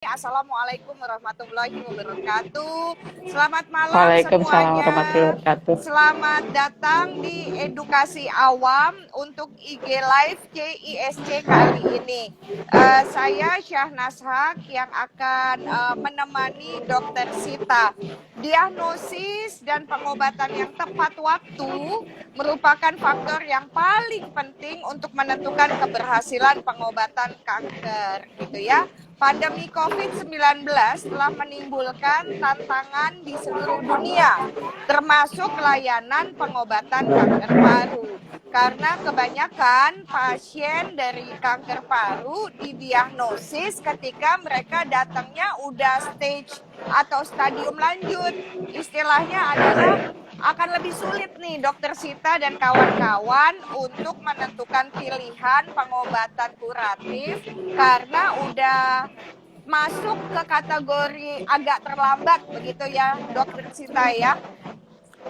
Assalamualaikum warahmatullahi wabarakatuh. Selamat malam Waalaikumsalam warahmatullahi semuanya. wabarakatuh. Selamat datang di Edukasi Awam untuk IG Live CISC kali ini. Saya Syahnas Haq yang akan menemani Dokter Sita. Diagnosis dan pengobatan yang tepat waktu merupakan faktor yang paling penting untuk menentukan keberhasilan pengobatan kanker, gitu ya. Pandemi COVID-19 telah menimbulkan tantangan di seluruh dunia, termasuk layanan pengobatan kanker paru. Karena kebanyakan pasien dari kanker paru didiagnosis ketika mereka datangnya udah stage atau stadium lanjut. Istilahnya adalah akan lebih sulit nih Dokter Sita dan kawan-kawan untuk menentukan pilihan pengobatan kuratif karena udah masuk ke kategori agak terlambat begitu ya Dokter Sita ya.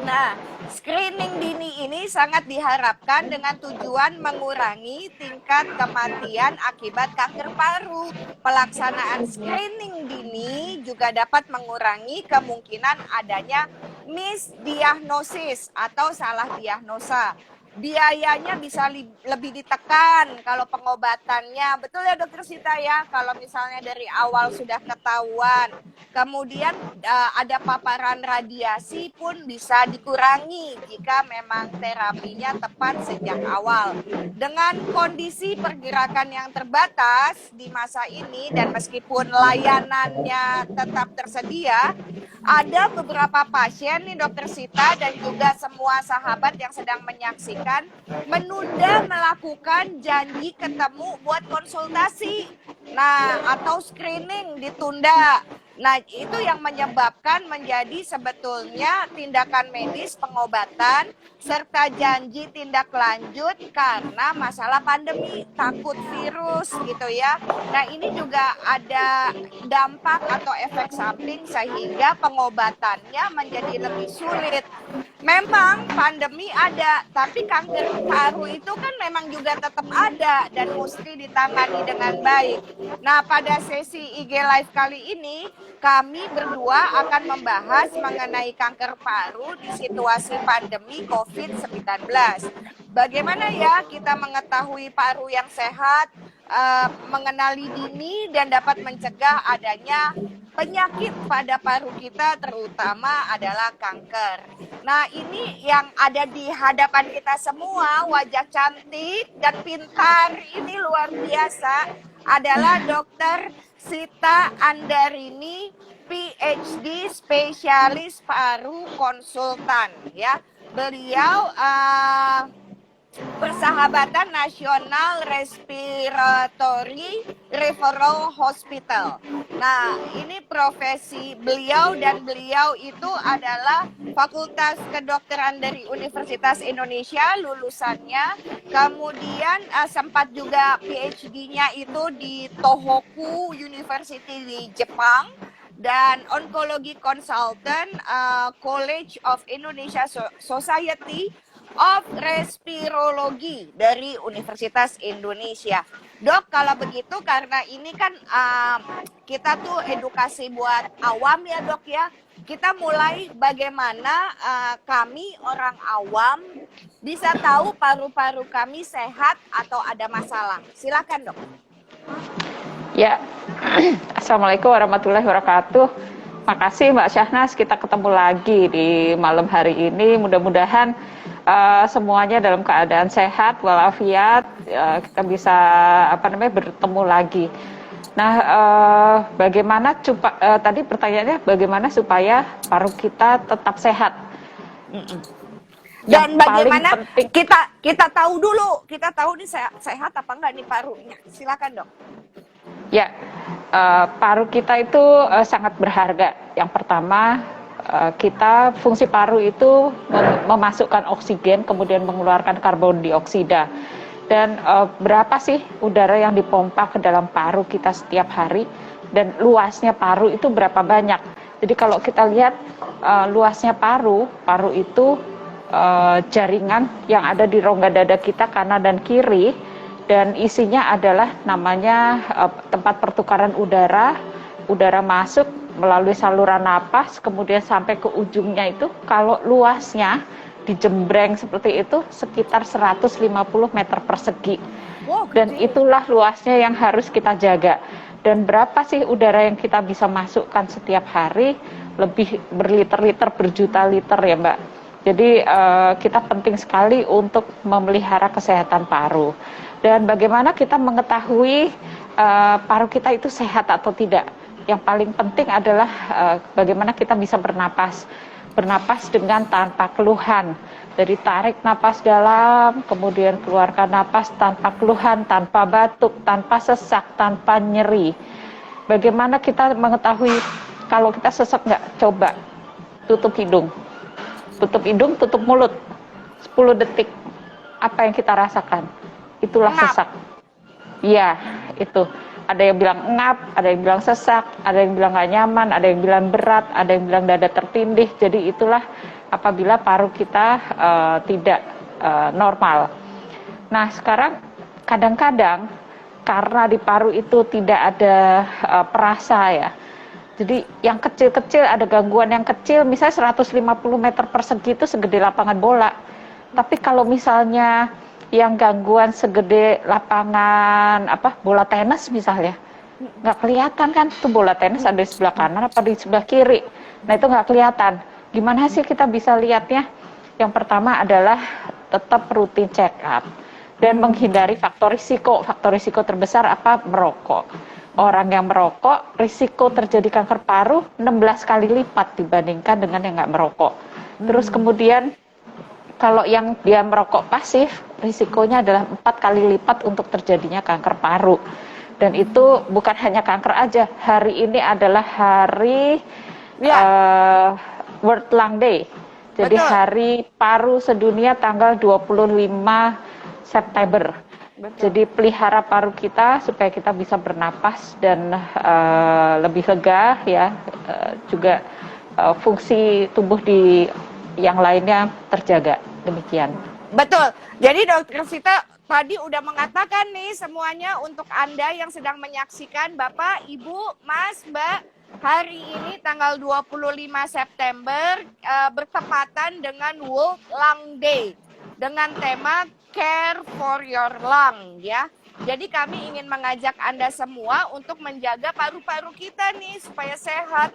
Nah, screening dini ini sangat diharapkan dengan tujuan mengurangi tingkat kematian akibat kanker paru. Pelaksanaan screening dini juga dapat mengurangi kemungkinan adanya misdiagnosis atau salah diagnosa. Biayanya bisa lebih ditekan kalau pengobatannya. Betul ya Dokter Sita ya, kalau misalnya dari awal sudah ketahuan. Kemudian ada paparan radiasi pun bisa dikurangi jika memang terapinya tepat sejak awal. Dengan kondisi pergerakan yang terbatas di masa ini dan meskipun layanannya tetap tersedia, ada beberapa pasien nih Dokter Sita dan juga semua sahabat yang sedang menyaksikan menunda melakukan janji ketemu buat konsultasi. Nah, atau screening ditunda. Nah, itu yang menyebabkan menjadi sebetulnya tindakan medis pengobatan serta janji tindak lanjut karena masalah pandemi, takut virus gitu ya. Nah, ini juga ada dampak atau efek samping sehingga pengobatannya menjadi lebih sulit. Memang pandemi ada, tapi kanker paru itu kan memang juga tetap ada dan mesti ditangani dengan baik. Nah, pada sesi IG Live kali ini, kami berdua akan membahas mengenai kanker paru di situasi pandemi COVID-19. Bagaimana ya kita mengetahui paru yang sehat, mengenali dini dan dapat mencegah adanya penyakit pada paru kita, terutama adalah kanker. Nah, ini yang ada di hadapan kita semua, wajah cantik dan pintar ini luar biasa, adalah Dokter Sita Andarini, PhD, spesialis paru konsultan ya. Beliau Persahabatan Nasional Respiratory Referral Hospital. Nah, ini profesi beliau dan beliau itu adalah Fakultas Kedokteran dari Universitas Indonesia lulusannya. Kemudian sempat juga PhD-nya itu di Tohoku University di Jepang. Dan onkologi consultant College of Indonesia Society of Respirologi dari Universitas Indonesia. Dok, kalau begitu karena ini kan kita tuh edukasi buat awam ya dok ya. Kita mulai bagaimana kami orang awam bisa tahu paru-paru kami sehat atau ada masalah. Silakan dok. Ya, Assalamualaikum warahmatullahi wabarakatuh. Makasih Mbak Syahnas, kita ketemu lagi di malam hari ini. Mudah-mudahan semuanya dalam keadaan sehat walafiat, kita bisa bertemu lagi. Nah, bagaimana tadi pertanyaannya bagaimana supaya paru kita tetap sehat? Dan bagaimana kita tahu dulu, kita tahu nih sehat apa enggak nih parunya. Silakan dok. Ya, paru kita itu sangat berharga. Yang pertama, fungsi paru itu memasukkan oksigen, kemudian mengeluarkan karbon dioksida. Dan berapa sih udara yang dipompa ke dalam paru kita setiap hari? Dan luasnya paru itu berapa banyak? Jadi kalau kita lihat luasnya paru itu jaringan yang ada di rongga dada kita kanan dan kiri. Dan isinya adalah namanya tempat pertukaran udara, udara masuk melalui saluran napas, kemudian sampai ke ujungnya itu, kalau luasnya dijembreng seperti itu sekitar 150 meter persegi. Dan itulah luasnya yang harus kita jaga. Dan berapa sih udara yang kita bisa masukkan setiap hari? Lebih berliter-liter, berjuta liter ya Mbak. Jadi kita penting sekali untuk memelihara kesehatan paru. Dan bagaimana kita mengetahui paru kita itu sehat atau tidak? Yang paling penting adalah bagaimana kita bisa bernapas dengan tanpa keluhan. Jadi tarik napas dalam, kemudian keluarkan napas tanpa keluhan, tanpa batuk, tanpa sesak, tanpa nyeri. Bagaimana kita mengetahui kalau kita sesak nggak? Coba tutup hidung, tutup mulut, 10 detik. Apa yang kita rasakan? Itulah sesak. Iya, itu. Ada yang bilang ngap, ada yang bilang sesak, ada yang bilang nggak nyaman, ada yang bilang berat, ada yang bilang dada tertindih. Jadi itulah apabila paru kita tidak normal. Nah sekarang kadang-kadang karena di paru itu tidak ada perasa ya. Jadi yang kecil-kecil ada gangguan yang kecil, misalnya 150 meter persegi itu segede lapangan bola. Tapi kalau misalnya yang gangguan segede lapangan bola tenis misalnya, nggak kelihatan kan tuh bola tenis ada di sebelah kanan apa di sebelah kiri. Nah itu nggak kelihatan. Gimana sih kita bisa lihatnya? Yang pertama adalah tetap rutin check up dan menghindari faktor risiko. Faktor risiko terbesar apa? Merokok. Orang yang merokok risiko terjadi kanker paru 16 kali lipat dibandingkan dengan yang nggak merokok. Terus kemudian kalau yang dia merokok pasif, risikonya adalah 4 kali lipat untuk terjadinya kanker paru. Dan itu bukan hanya kanker aja. Hari ini adalah hari World Lung Day. Jadi hari paru sedunia tanggal 25 September. Jadi pelihara paru kita supaya kita bisa bernapas dan lebih lega ya. Juga fungsi tubuh di yang lainnya terjaga. Demikian. Betul. Jadi Dokter Sita tadi udah mengatakan nih semuanya untuk Anda yang sedang menyaksikan, Bapak, Ibu, Mas, Mbak, hari ini tanggal 25 September bertepatan dengan World Lung Day dengan tema Care for Your Lung ya. Jadi kami ingin mengajak Anda semua untuk menjaga paru-paru kita nih supaya sehat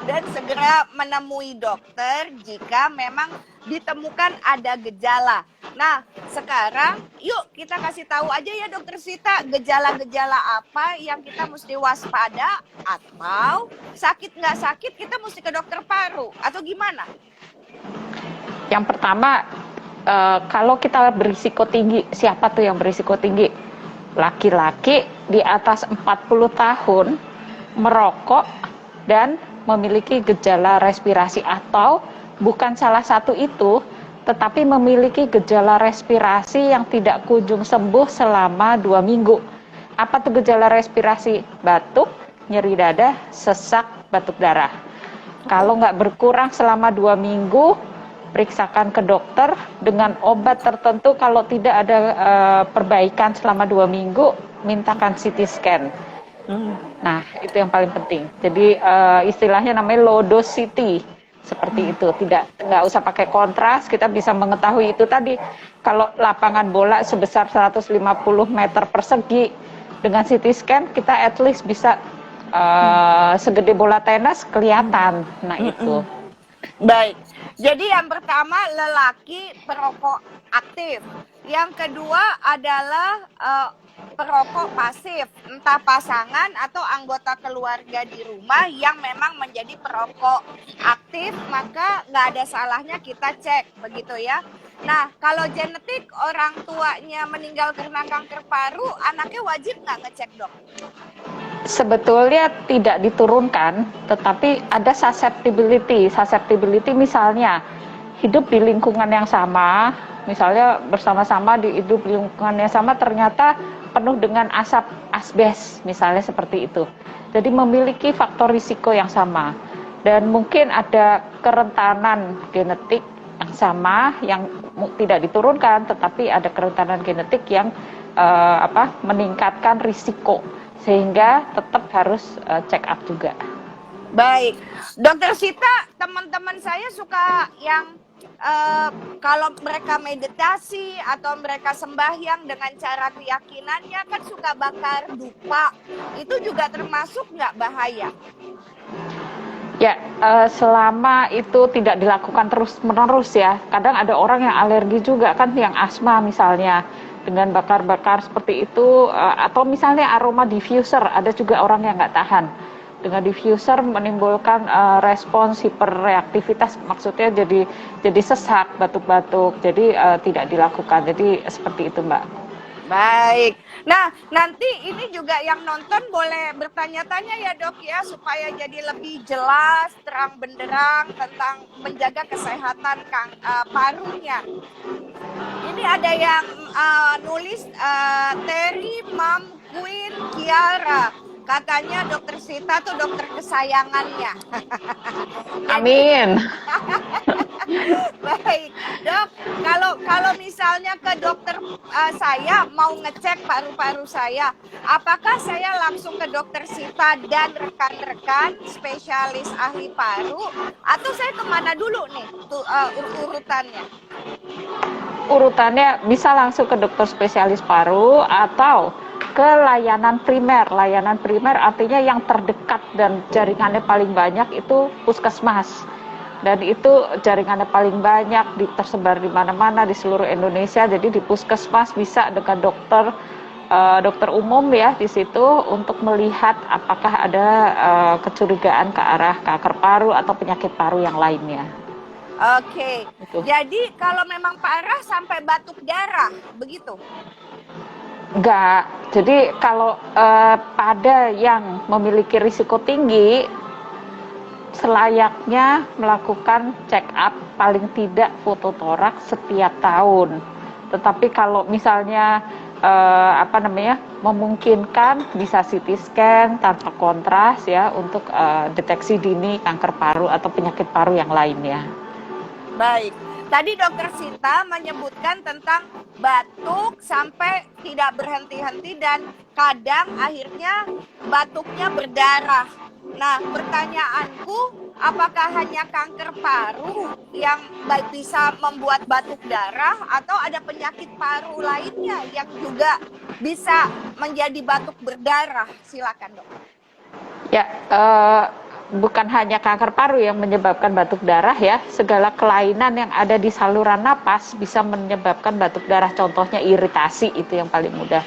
dan segera menemui dokter jika memang ditemukan ada gejala. Nah, sekarang yuk kita kasih tahu aja ya Dokter Sita, gejala-gejala apa yang kita mesti waspada atau sakit nggak sakit kita mesti ke dokter paru atau gimana? Yang pertama, kalau kita berisiko tinggi, siapa tuh yang berisiko tinggi? Laki-laki di atas 40 tahun merokok dan memiliki gejala respirasi atau bukan salah satu itu, tetapi memiliki gejala respirasi yang tidak kunjung sembuh selama 2 minggu. Apa tuh gejala respirasi? Batuk, nyeri dada, sesak, batuk darah. Kalau nggak berkurang selama 2 minggu, periksakan ke dokter dengan obat tertentu. Kalau tidak ada perbaikan selama 2 minggu, mintakan CT scan. Nah, itu yang paling penting. Jadi istilahnya namanya low dose CT. Seperti itu, nggak usah pakai kontras, kita bisa mengetahui itu tadi. Kalau lapangan bola sebesar 150 meter persegi, dengan CT scan kita at least bisa segede bola tenis kelihatan. Nah itu. Baik, jadi yang pertama lelaki perokok aktif. Yang kedua adalah perokok pasif, entah pasangan atau anggota keluarga di rumah yang memang menjadi perokok aktif, maka nggak ada salahnya kita cek, begitu ya. Nah, kalau genetik orang tuanya meninggal karena kanker paru, anaknya wajib nggak ngecek, Dok? Sebetulnya tidak diturunkan, tetapi ada susceptibility. Susceptibility misalnya hidup di lingkungan yang sama, misalnya bersama-sama hidup di lingkungan yang sama, ternyata penuh dengan asap asbes, misalnya seperti itu. Jadi memiliki faktor risiko yang sama. Dan mungkin ada kerentanan genetik yang sama, yang tidak diturunkan, tetapi ada kerentanan genetik yang meningkatkan risiko. sehingga tetap harus check up juga. Baik, Dokter Sita, teman-teman saya suka yang kalau mereka meditasi atau mereka sembahyang dengan cara keyakinannya kan suka bakar dupa. Itu juga termasuk nggak bahaya? Ya, selama itu tidak dilakukan terus-menerus ya. Kadang ada orang yang alergi juga kan, yang asma misalnya, dengan bakar-bakar seperti itu, atau misalnya aroma diffuser, ada juga orang yang nggak tahan. Dengan diffuser menimbulkan respons hiperreaktivitas, maksudnya jadi sesak, batuk-batuk, jadi tidak dilakukan. Jadi seperti itu, Mbak. Baik. Nah, nanti ini juga yang nonton boleh bertanya-tanya ya dok ya, supaya jadi lebih jelas, terang benderang tentang menjaga kesehatan parunya. Ini ada yang nulis Terry, Mam, Queen, Kiara. Katanya dokter Sita tuh dokter kesayangannya. Amin. Baik, dok. Kalau misalnya ke dokter saya mau ngecek paru-paru saya, apakah saya langsung ke dokter Sita dan rekan-rekan spesialis ahli paru, atau saya kemana dulu nih urutannya? Urutannya bisa langsung ke dokter spesialis paru atau ke layanan primer. Layanan primer artinya yang terdekat dan jaringannya paling banyak itu puskesmas. Dan itu jaringannya paling banyak, tersebar di mana-mana di seluruh Indonesia. Jadi di puskesmas bisa dengan dokter umum ya di situ untuk melihat apakah ada kecurigaan ke arah kanker paru atau penyakit paru yang lainnya. Oke. Jadi kalau memang parah sampai batuk darah, begitu? Enggak, jadi kalau pada yang memiliki risiko tinggi, selayaknya melakukan check up paling tidak fototoraks setiap tahun. Tetapi kalau misalnya memungkinkan bisa CT scan tanpa kontras ya untuk deteksi dini kanker paru atau penyakit paru yang lainnya. Baik. Tadi dokter Sinta menyebutkan tentang batuk sampai tidak berhenti-henti dan kadang akhirnya batuknya berdarah. Nah, pertanyaanku, apakah hanya kanker paru yang bisa membuat batuk darah atau ada penyakit paru lainnya yang juga bisa menjadi batuk berdarah? Silakan, dok. Ya, bukan hanya kanker paru yang menyebabkan batuk darah ya, segala kelainan yang ada di saluran napas bisa menyebabkan batuk darah. Contohnya iritasi, itu yang paling mudah.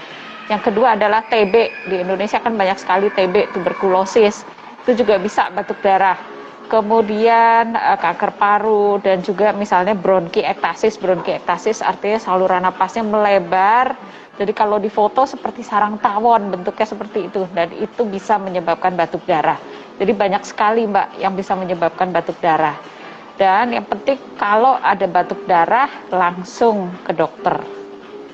Yang kedua adalah TB. Di Indonesia kan banyak sekali TB, tuberkulosis. Itu juga bisa batuk darah. Kemudian kanker paru dan juga misalnya bronkiektasis. Bronkiektasis artinya saluran napasnya melebar. Jadi kalau di foto seperti sarang tawon, bentuknya seperti itu, dan itu bisa menyebabkan batuk darah. Jadi banyak sekali Mbak yang bisa menyebabkan batuk darah. Dan yang penting kalau ada batuk darah langsung ke dokter.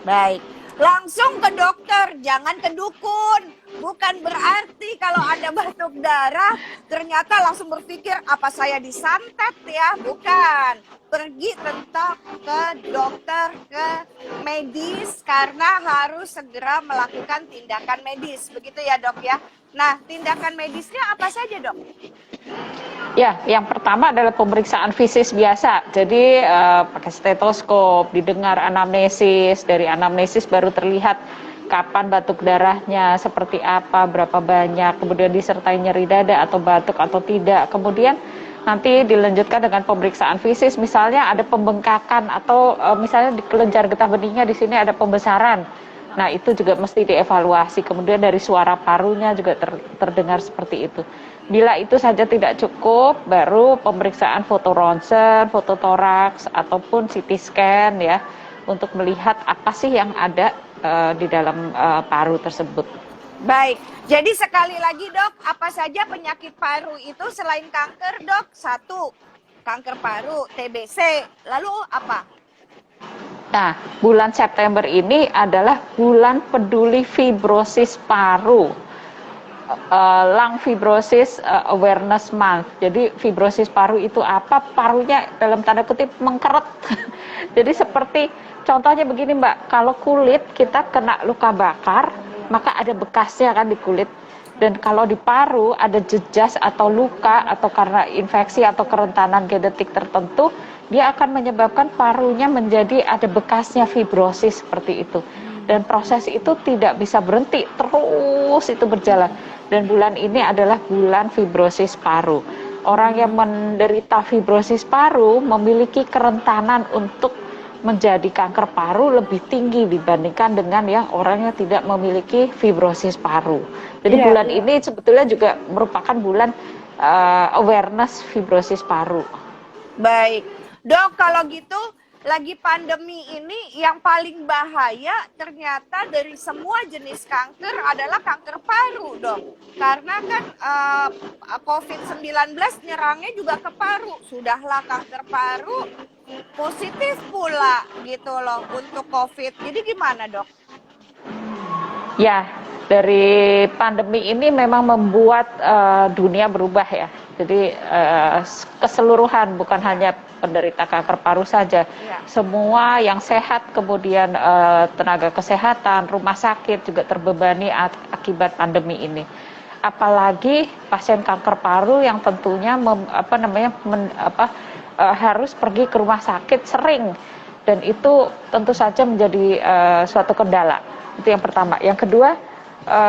Baik, langsung ke dokter, jangan ke dukun. Bukan berarti kalau ada batuk darah ternyata langsung berpikir apa saya disantet ya, bukan. Pergi tentu ke dokter, ke medis karena harus segera melakukan tindakan medis. Begitu ya dok ya. Nah, tindakan medisnya apa saja dok? Ya, yang pertama adalah pemeriksaan fisik biasa. Jadi pakai stetoskop, didengar anamnesis. Dari anamnesis baru terlihat kapan batuk darahnya, seperti apa, berapa banyak, kemudian disertai nyeri dada atau batuk atau tidak. Kemudian nanti dilanjutkan dengan pemeriksaan fisik, misalnya ada pembengkakan atau misalnya di kelenjar getah benihnya di sini ada pembesaran. Nah, itu juga mesti dievaluasi. Kemudian dari suara parunya juga terdengar seperti itu. Bila itu saja tidak cukup, baru pemeriksaan foto ronsen, fototoraks, ataupun CT scan ya, untuk melihat apa sih yang ada di dalam paru tersebut. Baik, jadi sekali lagi dok, apa saja penyakit paru itu selain kanker dok? 1, kanker paru, TBC, lalu apa? Nah, bulan September ini adalah bulan peduli fibrosis paru. Lung Fibrosis Awareness Month. Jadi fibrosis paru itu apa? Parunya dalam tanda kutip mengkeret. Jadi seperti contohnya begini Mbak, kalau kulit kita kena luka bakar, maka ada bekasnya kan di kulit. Dan kalau di paru ada jejas atau luka atau karena infeksi atau kerentanan genetik tertentu, dia akan menyebabkan parunya menjadi ada bekasnya, fibrosis seperti itu. Dan proses itu tidak bisa berhenti, terus itu berjalan. Dan bulan ini adalah bulan fibrosis paru. Orang yang menderita fibrosis paru memiliki kerentanan untuk menjadi kanker paru lebih tinggi dibandingkan dengan yang orangnya tidak memiliki fibrosis paru. Jadi bulan ini sebetulnya juga merupakan bulan awareness fibrosis paru. Baik, Dok, kalau gitu lagi pandemi ini yang paling bahaya ternyata dari semua jenis kanker adalah kanker paru, Dok. Karena kan COVID-19 nyerangnya juga ke paru. Sudahlah kanker paru positif pula gitu loh untuk COVID. Jadi gimana, Dok? Ya, dari pandemi ini memang membuat dunia berubah ya. Jadi keseluruhan, bukan hanya penderita kanker paru saja. Ya. Semua yang sehat, kemudian tenaga kesehatan, rumah sakit juga terbebani akibat pandemi ini. Apalagi pasien kanker paru yang tentunya harus pergi ke rumah sakit sering, dan itu tentu saja menjadi suatu kendala. Itu yang pertama. Yang kedua,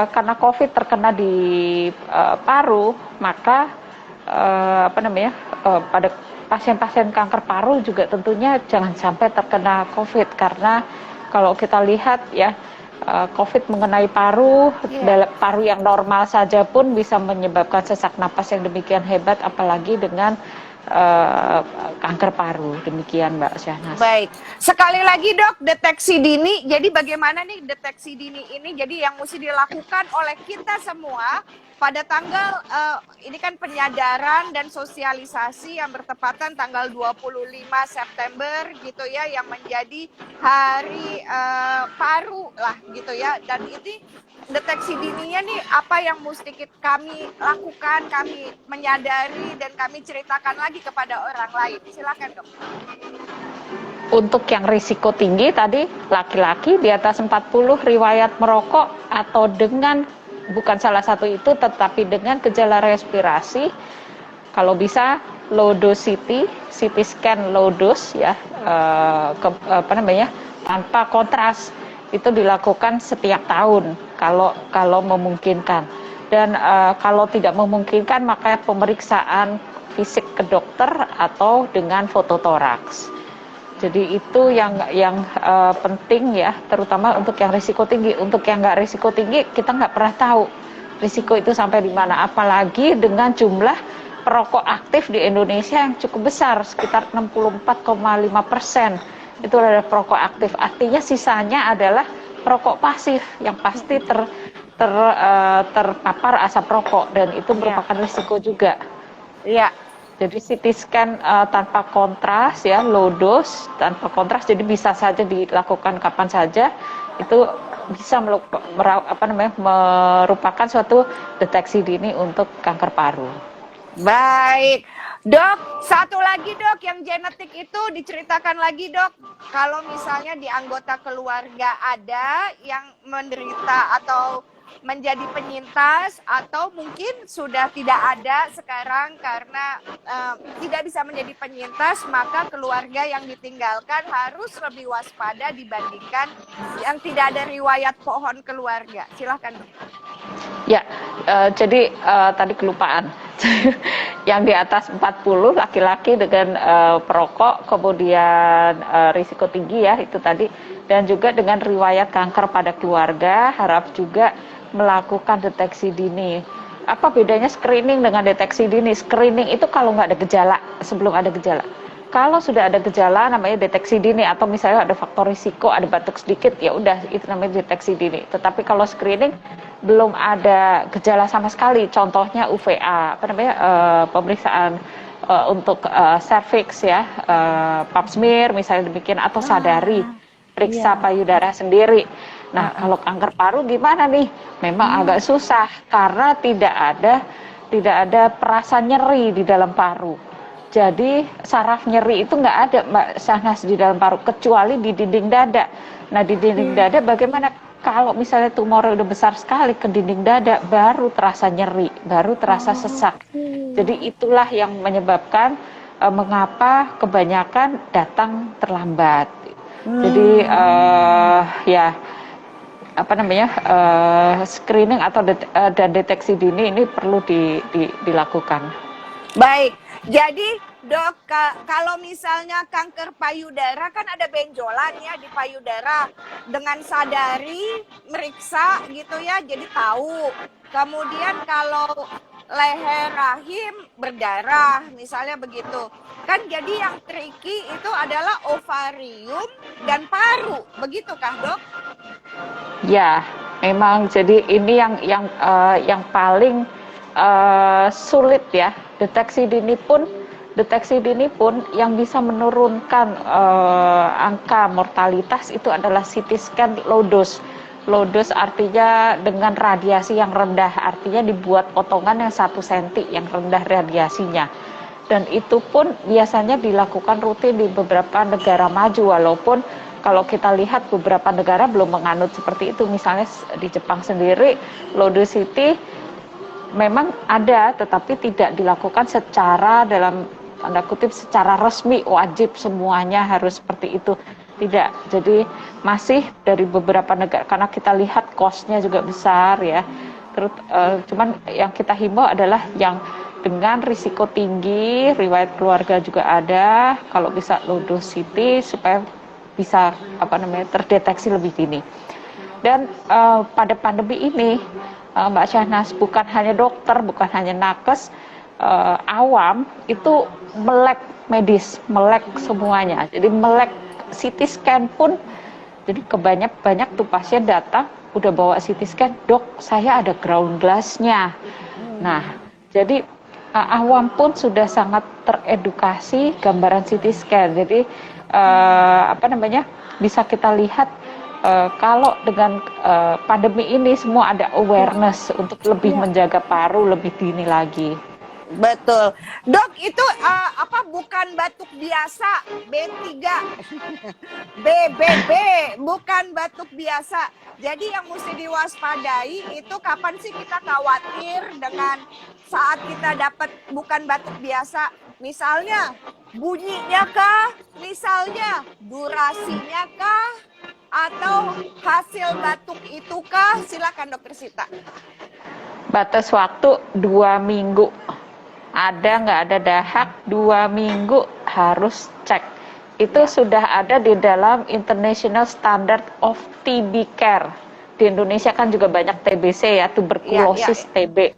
karena COVID terkena di paru, maka pada pasien-pasien kanker paru juga tentunya jangan sampai terkena COVID, karena kalau kita lihat ya, COVID mengenai paru, paru yang normal saja pun bisa menyebabkan sesak napas yang demikian hebat, apalagi dengan kanker paru. Demikian Mbak Syahnas. Baik, sekali lagi Dok, deteksi dini. Jadi bagaimana nih deteksi dini ini? Jadi yang mesti dilakukan oleh kita semua pada tanggal ini kan penyadaran dan sosialisasi yang bertepatan tanggal 25 September gitu ya, yang menjadi hari paru lah gitu ya. Dan ini deteksi dininya nih apa yang mesti kami lakukan, kami menyadari dan kami ceritakan lagi kepada orang lain. Silakan, Dok. Untuk yang risiko tinggi tadi, laki-laki di atas 40 riwayat merokok atau dengan bukan salah satu itu tetapi dengan gejala respirasi, kalau bisa low dose CT scan low dose ya, tanpa kontras, itu dilakukan setiap tahun kalau memungkinkan. Dan kalau tidak memungkinkan, maka pemeriksaan fisik ke dokter atau dengan fototoraks. Jadi itu yang penting ya, terutama untuk yang risiko tinggi. Untuk yang nggak risiko tinggi, kita nggak pernah tahu risiko itu sampai di mana. Apalagi dengan jumlah perokok aktif di Indonesia yang cukup besar, sekitar 64,5%. Itu adalah perokok aktif. Artinya sisanya adalah perokok pasif yang pasti terpapar asap rokok, dan itu merupakan risiko juga. Iya. Jadi CT scan tanpa kontras ya, low dose tanpa kontras, jadi bisa saja dilakukan kapan saja. Itu bisa merupakan suatu deteksi dini untuk kanker paru. Baik. Dok, satu lagi Dok, yang genetik itu diceritakan lagi Dok. Kalau misalnya di anggota keluarga ada yang menderita atau menjadi penyintas, atau mungkin sudah tidak ada sekarang karena tidak bisa menjadi penyintas, maka keluarga yang ditinggalkan harus lebih waspada dibandingkan yang tidak ada riwayat pohon keluarga. Silahkan Dok. Ya, jadi tadi kelupaan. Yang di atas 40 laki-laki dengan perokok, kemudian risiko tinggi ya itu tadi, dan juga dengan riwayat kanker pada keluarga, harap juga melakukan deteksi dini. Apa bedanya screening dengan deteksi dini? Screening itu kalau nggak ada gejala, sebelum ada gejala. Kalau sudah ada gejala namanya deteksi dini, atau misalnya ada faktor risiko, ada batuk sedikit, ya udah itu namanya deteksi dini. Tetapi kalau screening belum ada gejala sama sekali, contohnya UVA, pemeriksaan untuk cervix ya, pap smear misalnya demikian, atau sadari, periksa payudara sendiri. Nah, kalau kanker paru gimana nih? Memang agak susah karena tidak ada perasa nyeri di dalam paru. Jadi saraf nyeri itu nggak ada Mbak Syahnas di dalam paru, kecuali di dinding dada. Nah, di dinding dada bagaimana kalau misalnya tumornya udah besar sekali ke dinding dada, baru terasa nyeri, baru terasa sesak. Jadi itulah yang menyebabkan mengapa kebanyakan datang terlambat. Jadi ya apa namanya screening atau dan deteksi dini ini perlu dilakukan. Baik, jadi dok, kalau misalnya kanker payudara kan ada benjolan ya di payudara. Dengan sadari, meriksa gitu ya, jadi tahu. Kemudian kalau leher rahim berdarah, misalnya begitu. Kan jadi yang tricky itu adalah ovarium dan paru, begitukah dok? Ya, memang jadi ini yang paling sulit ya. Deteksi dini pun yang bisa menurunkan angka mortalitas itu adalah CT scan low dose. Low dose artinya dengan radiasi yang rendah, artinya dibuat potongan yang 1 cm yang rendah radiasinya. Dan itu pun biasanya dilakukan rutin di beberapa negara maju, walaupun kalau kita lihat beberapa negara belum menganut seperti itu. Misalnya di Jepang sendiri, low dose CT memang ada, tetapi tidak dilakukan secara dalam tanda kutip secara resmi, wajib semuanya harus seperti itu. Tidak, jadi masih dari beberapa negara, karena kita lihat cost-nya juga besar ya. Terus cuman yang kita himbau adalah yang dengan risiko tinggi, riwayat keluarga juga ada, kalau bisa low dose CT supaya bisa terdeteksi lebih dini. Dan pada pandemi ini Mbak Syahnas, bukan hanya dokter, bukan hanya nakes, awam itu melek medis, melek semuanya. Jadi melek CT scan pun, jadi banyak tuh pasien datang udah bawa CT scan, dok saya ada ground glass-nya. Nah, jadi awam pun sudah sangat teredukasi gambaran CT scan. Jadi bisa kita lihat kalau dengan pandemi ini semua ada awareness untuk lebih menjaga paru lebih dini lagi. Betul. Dok, itu bukan batuk biasa B3. BBB, bukan batuk biasa. Jadi yang mesti diwaspadai itu kapan sih kita khawatir dengan saat kita dapat bukan batuk biasa. Misalnya bunyinya kah? Misalnya durasinya kah? Atau hasil batuk itu kah? Silakan Dokter Sita. Batas waktu 2 minggu. Ada nggak ada dahak 2 minggu harus cek. Itu sudah ada di dalam International Standard of TB Care. Di Indonesia kan juga banyak TBC ya, tuberkulosis TB.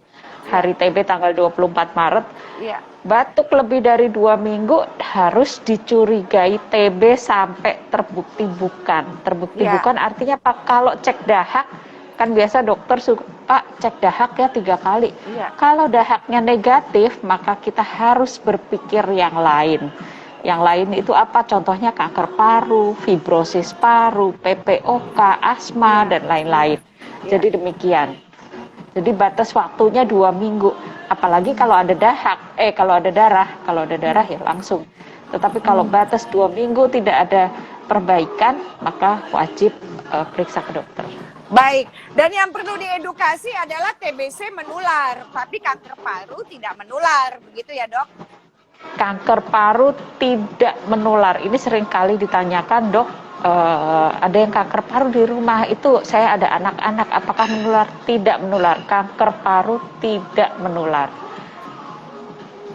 Hari TB tanggal 24 Maret. Ya. Batuk lebih dari 2 minggu harus dicurigai TB sampai terbukti bukan. Terbukti bukan artinya Pak, kalau cek dahak, kan biasa dokter suka cek dahak ya 3 kali. Kalau dahaknya negatif, maka kita harus berpikir yang lain. Yang lain itu apa? Contohnya kanker paru, fibrosis paru, PPOK, asma, dan lain-lain. Jadi demikian. Jadi batas waktunya 2 minggu. Apalagi kalau ada dahak, kalau ada darah ya langsung. Tetapi kalau batas 2 minggu tidak ada perbaikan, maka wajib periksa ke dokter. Baik, dan yang perlu diedukasi adalah TBC menular, tapi kanker paru tidak menular, begitu ya dok? Kanker paru tidak menular, ini seringkali ditanyakan, dok, ada yang kanker paru di rumah, itu saya ada anak-anak, apakah menular? Tidak menular, kanker paru tidak menular.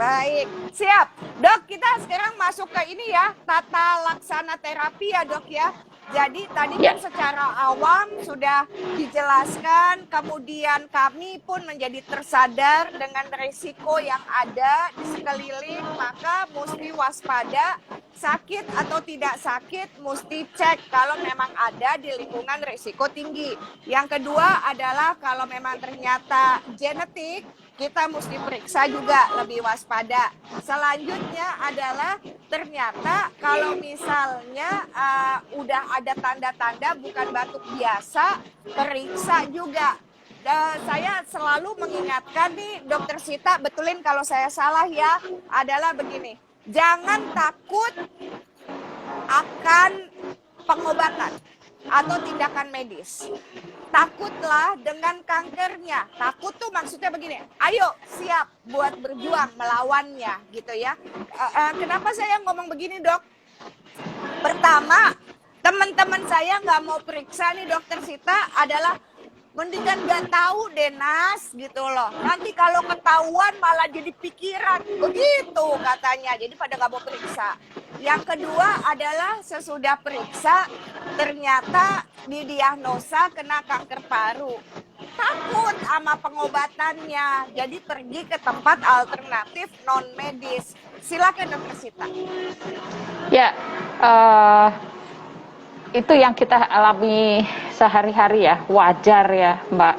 Baik, siap. Dok, kita sekarang masuk ke ini ya, tata laksana terapi ya dok ya. Jadi tadi kan secara awam sudah dijelaskan, kemudian kami pun menjadi tersadar dengan risiko yang ada di sekeliling, maka mesti waspada, sakit atau tidak sakit mesti cek kalau memang ada di lingkungan risiko tinggi. Yang kedua adalah kalau memang ternyata genetik, kita mesti periksa juga lebih waspada. Selanjutnya adalah ternyata kalau misalnya udah ada tanda-tanda bukan batuk biasa, periksa juga. Saya selalu mengingatkan nih Dokter Sita, betulin kalau saya salah ya, adalah begini. Jangan takut akan pengobatan. atau tindakan medis. Takutlah dengan kankernya. Takut tuh maksudnya begini, ayo siap buat berjuang melawannya gitu ya. Kenapa saya ngomong begini, Dok? Pertama, teman-teman saya nggak mau periksa nih Dokter Sita adalah mendingan nggak tahu deh Nas gitu loh. Nanti kalau ketahuan malah jadi pikiran begitu katanya. Jadi pada nggak mau periksa. Yang kedua adalah sesudah periksa ternyata didiagnosa kena kanker paru. Takut sama pengobatannya. Jadi pergi ke tempat alternatif non medis. Silakan Dokter Sita. Ya, itu yang kita alami sehari-hari ya, wajar ya Mbak.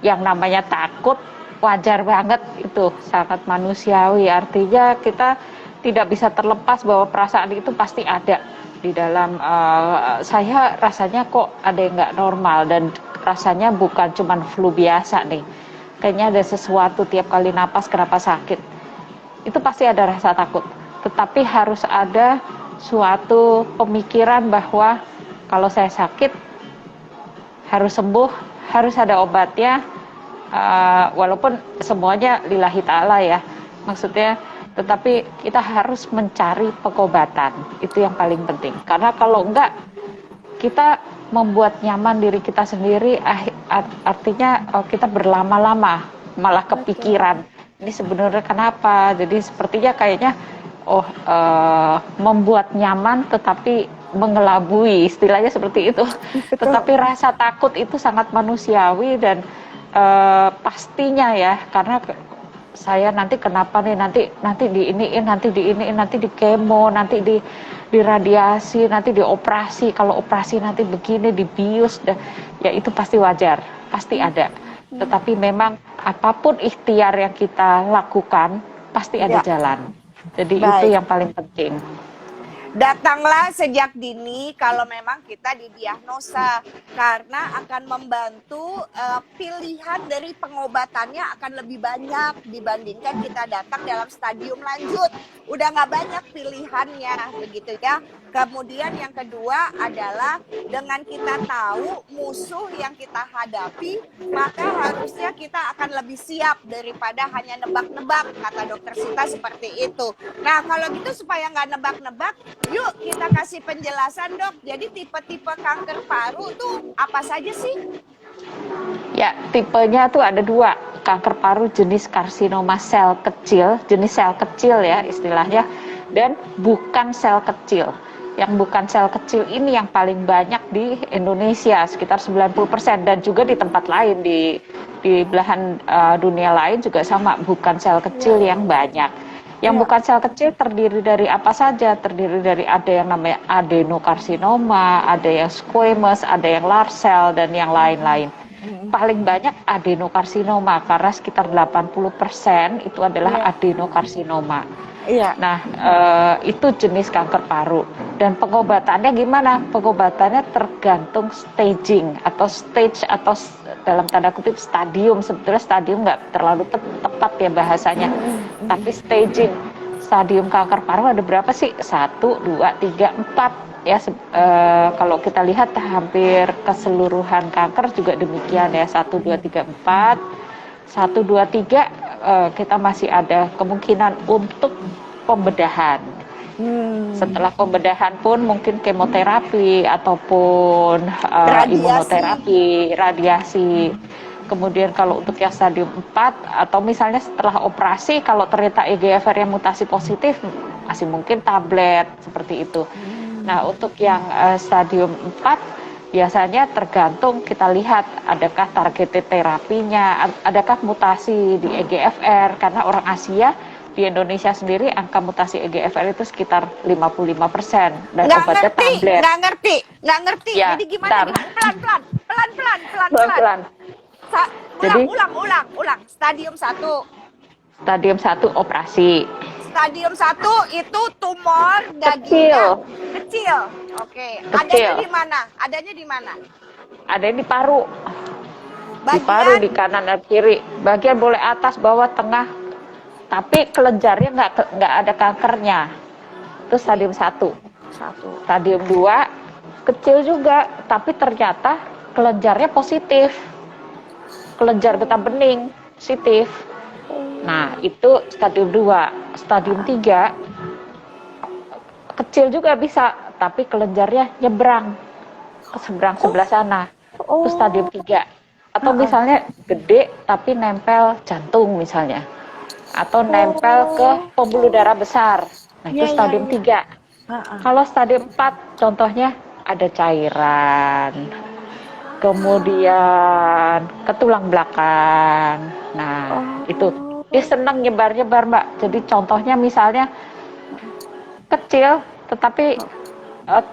Yang namanya takut wajar banget, itu sangat manusiawi. Artinya kita tidak bisa terlepas bahwa perasaan itu pasti ada di dalam saya rasanya kok ada yang nggak normal dan rasanya bukan cuma flu biasa nih. Kayaknya ada sesuatu tiap kali napas kenapa sakit. Itu pasti ada rasa takut. Tetapi harus ada suatu pemikiran bahwa kalau saya sakit harus sembuh, harus ada obatnya, walaupun semuanya lillahi ta'ala ya, maksudnya, tetapi kita harus mencari pengobatan, itu yang paling penting. Karena kalau enggak, kita membuat nyaman diri kita sendiri, artinya kita berlama-lama malah kepikiran, ini sebenarnya kenapa, jadi sepertinya kayaknya, membuat nyaman tetapi mengelabui, istilahnya seperti itu. Tetapi rasa takut itu sangat manusiawi dan pastinya ya, karena saya nanti kenapa nih, nanti diiniin, nanti di kemo, nanti di radiasi, nanti dioperasi, kalau operasi nanti begini, dibius, ya itu pasti wajar, pasti ada. Tetapi memang apapun ikhtiar yang kita lakukan pasti ada jalan. Jadi baik, itu yang paling penting. Datanglah sejak dini kalau memang kita didiagnosa, karena akan membantu pilihan dari pengobatannya akan lebih banyak dibandingkan kita datang dalam stadium lanjut. Udah nggak banyak pilihannya begitu ya. Kemudian yang kedua adalah dengan kita tahu musuh yang kita hadapi, maka harusnya kita akan lebih siap daripada hanya nebak-nebak, kata Dokter Sita seperti itu. Nah kalau gitu supaya nggak nebak-nebak, yuk kita kasih penjelasan Dok. Jadi tipe-tipe kanker paru tuh apa saja sih? Ya, tipenya tuh ada dua. Kanker paru jenis karsinoma sel kecil, jenis sel kecil ya istilahnya, dan bukan sel kecil. Yang bukan sel kecil ini yang paling banyak di Indonesia, sekitar 90%, dan juga di tempat lain, di belahan dunia lain juga sama, bukan sel kecil yang banyak. Yang bukan sel kecil terdiri dari apa saja? Terdiri dari ada yang namanya adenokarsinoma, ada yang squamous, ada yang large cell, dan yang lain-lain. Paling banyak adenokarsinoma, karena sekitar 80% itu adalah adenokarsinoma. Iya. Nah, itu jenis kanker paru. Dan pengobatannya gimana? Pengobatannya tergantung staging atau stage atau dalam tanda kutip stadium. Sebetulnya stadium nggak terlalu tepat ya bahasanya. Tapi staging, stadium kanker paru ada berapa sih? 1, 2, 3, 4. Ya, kalau kita lihat hampir keseluruhan kanker juga demikian ya. 1, 2, 3, 4. 1, 2, 3 kita masih ada kemungkinan untuk pembedahan. Setelah pembedahan pun mungkin kemoterapi ataupun imunoterapi, radiasi. Kemudian kalau untuk yang stadium 4 atau misalnya setelah operasi kalau ternyata EGFR yang mutasi positif masih mungkin tablet seperti itu. Nah, untuk yang stadium 4 biasanya tergantung kita lihat adakah targeted terapinya, adakah mutasi di EGFR, karena orang Asia di Indonesia sendiri angka mutasi EGFR itu sekitar 55% dan obatnya tablet. Nggak ngerti. Ya, jadi gimana? Pelan-pelan. Ulang. Stadium 1. Stadium 1 operasi. Stadium 1 itu tumor dagingnya kecil. Oke. Adanya di mana? Adanya di paru. Di paru, di kanan dan kiri. Bagian boleh atas, bawah, tengah. Tapi kelenjarnya nggak ada kankernya. Itu stadium 1. Stadium 2 kecil juga, tapi ternyata kelenjarnya positif, kelenjar getah bening positif. Nah, itu stadium 2. Stadium 3 kecil juga bisa, tapi kelenjarnya nyebrang ke sebelah sana. Itu stadium 3. Atau misalnya gede tapi nempel jantung misalnya. Atau nempel ke pembuluh darah besar. Nah, itu stadium 3. Kalau stadium 4 contohnya ada cairan. Kemudian ke tulang belakang. Nah, itu dia senang nyebar-nyebar, Mbak. Jadi contohnya misalnya kecil, tetapi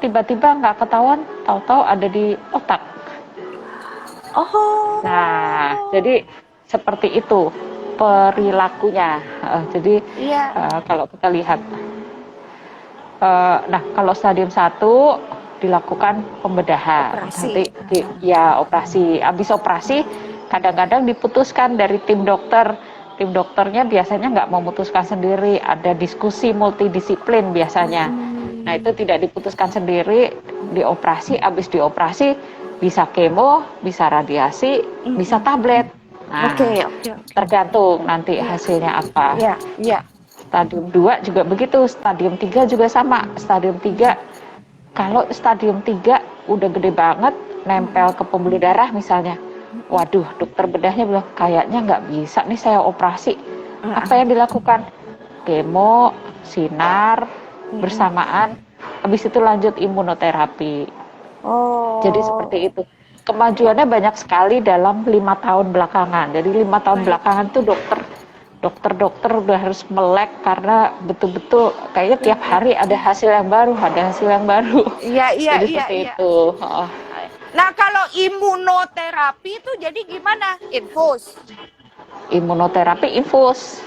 tiba-tiba nggak ketahuan, tahu-tahu ada di otak. Nah, jadi seperti itu perilakunya. Jadi kalau kita lihat, nah kalau stadium 1 dilakukan pembedahan. Operasi. Nanti ya operasi. Habis operasi kadang-kadang diputuskan dari tim dokter. Tim dokternya biasanya nggak memutuskan sendiri, ada diskusi multidisiplin biasanya. Nah, itu tidak diputuskan sendiri, dioperasi, habis dioperasi bisa kemo, bisa radiasi, bisa tablet. Nah, tergantung nanti hasilnya apa. Stadium 2 juga begitu, stadium 3 juga sama. Stadium 3, kalau stadium 3 udah gede banget, nempel ke pembuluh darah misalnya. Waduh, dokter bedahnya bilang, kayaknya nggak bisa nih saya operasi. Apa yang dilakukan? Kemo, sinar, bersamaan, habis itu lanjut imunoterapi. Jadi seperti itu. Kemajuannya banyak sekali dalam 5 tahun belakangan. Jadi 5 tahun belakangan tuh dokter udah harus melek karena betul-betul kayaknya tiap hari ada hasil yang baru, Jadi seperti itu. Nah, kalau imunoterapi itu jadi gimana? Infus. Imunoterapi infus.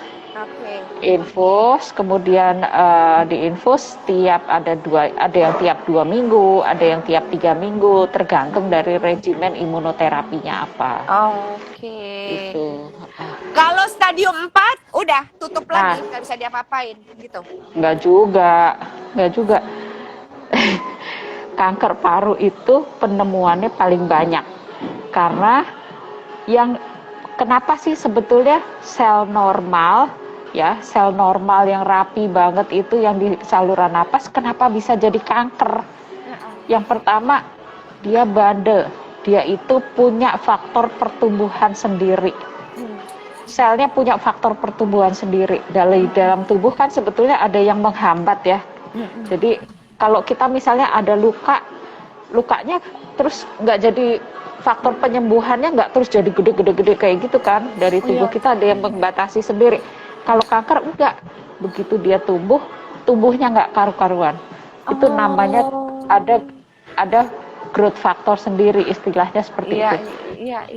Infus, kemudian diinfus ada yang tiap 2 minggu, ada yang tiap 3 minggu, tergantung dari regimen imunoterapinya apa. Itu. Kalau stadium 4 udah tutup lagi, nggak bisa diapa-apain gitu. Nggak juga. Kanker paru itu penemuannya paling banyak karena kenapa sih sebetulnya sel normal yang rapi banget itu yang di saluran napas kenapa bisa jadi kanker? Yang pertama, dia bandel, dia itu punya faktor pertumbuhan sendiri. Selnya punya faktor pertumbuhan sendiri. Dalam tubuh kan sebetulnya ada yang menghambat ya. Jadi kalau kita misalnya ada lukanya terus nggak jadi faktor penyembuhannya nggak terus jadi gede-gede kayak gitu kan, dari tubuh kita ada yang membatasi sendiri. Kalau kanker enggak, begitu dia tumbuhnya nggak karu-karuan. Itu namanya ada growth factor sendiri, istilahnya seperti itu.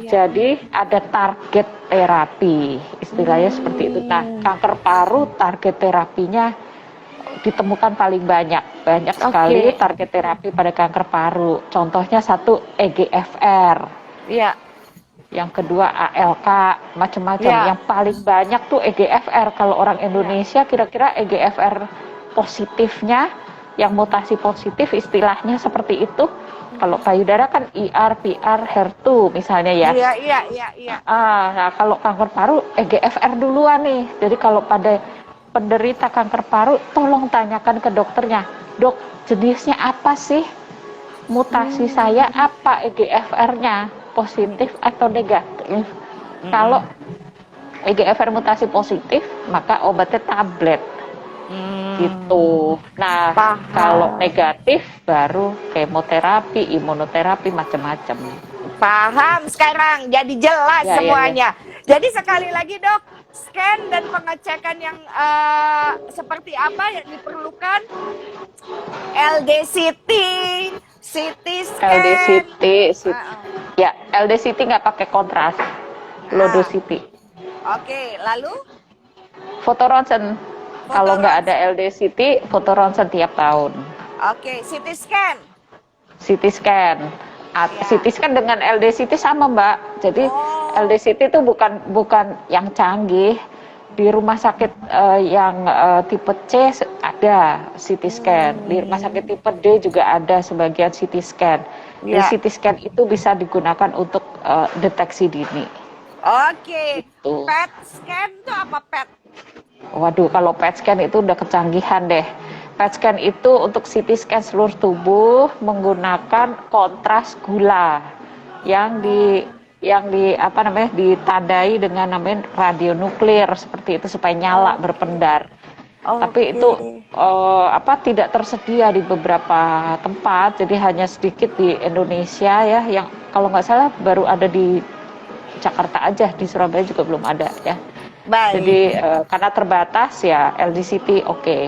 Jadi ada target terapi, istilahnya seperti itu. Nah, kanker paru target terapinya ditemukan paling banyak sekali target terapi pada kanker paru. Contohnya satu EGFR, yang kedua ALK, macam-macam. Yang paling banyak tuh EGFR. Kalau orang Indonesia kira-kira EGFR positifnya, yang mutasi positif istilahnya seperti itu. Kalau payudara kan IR, PR, HER2 misalnya ya. Nah, kalau kanker paru EGFR duluan nih. Jadi kalau pada penderita kanker paru, tolong tanyakan ke dokternya, dok, jenisnya apa sih? Mutasi saya apa, EGFR-nya positif atau negatif? Kalau EGFR mutasi positif, maka obatnya tablet. Gitu. Nah, kalau negatif baru kemoterapi, imunoterapi, macam-macam. Paham sekarang, jadi jelas semuanya. Jadi sekali lagi dok, scan dan pengecekan yang seperti apa yang diperlukan? LDCT, CT scan. LDCT nggak pakai kontras, low dose CT. Oke, lalu? Fotoronsen. Kalau nggak ada LDCT, fotoronsen tiap tahun. Oke, CT scan. CT scan dengan LDCT sama, Mbak. Jadi LDCT itu bukan yang canggih. Di rumah sakit yang tipe C ada CT scan. Di rumah sakit tipe D juga ada sebagian CT scan. Jadi Ya. CT scan itu bisa digunakan untuk deteksi dini. Oke. Itu. PET scan itu apa PET? Waduh, kalau PET scan itu udah kecanggihan deh. PET scan itu untuk CT scan seluruh tubuh menggunakan kontras gula yang di apa namanya ditandai dengan namanya radionuklir seperti itu supaya nyala Oke. berpendar. Tapi Oke. itu tidak tersedia di beberapa tempat, jadi hanya sedikit di Indonesia ya. Yang kalau nggak salah baru ada di Jakarta aja, di Surabaya juga belum ada ya. Baik. Jadi karena terbatas ya LDCT oke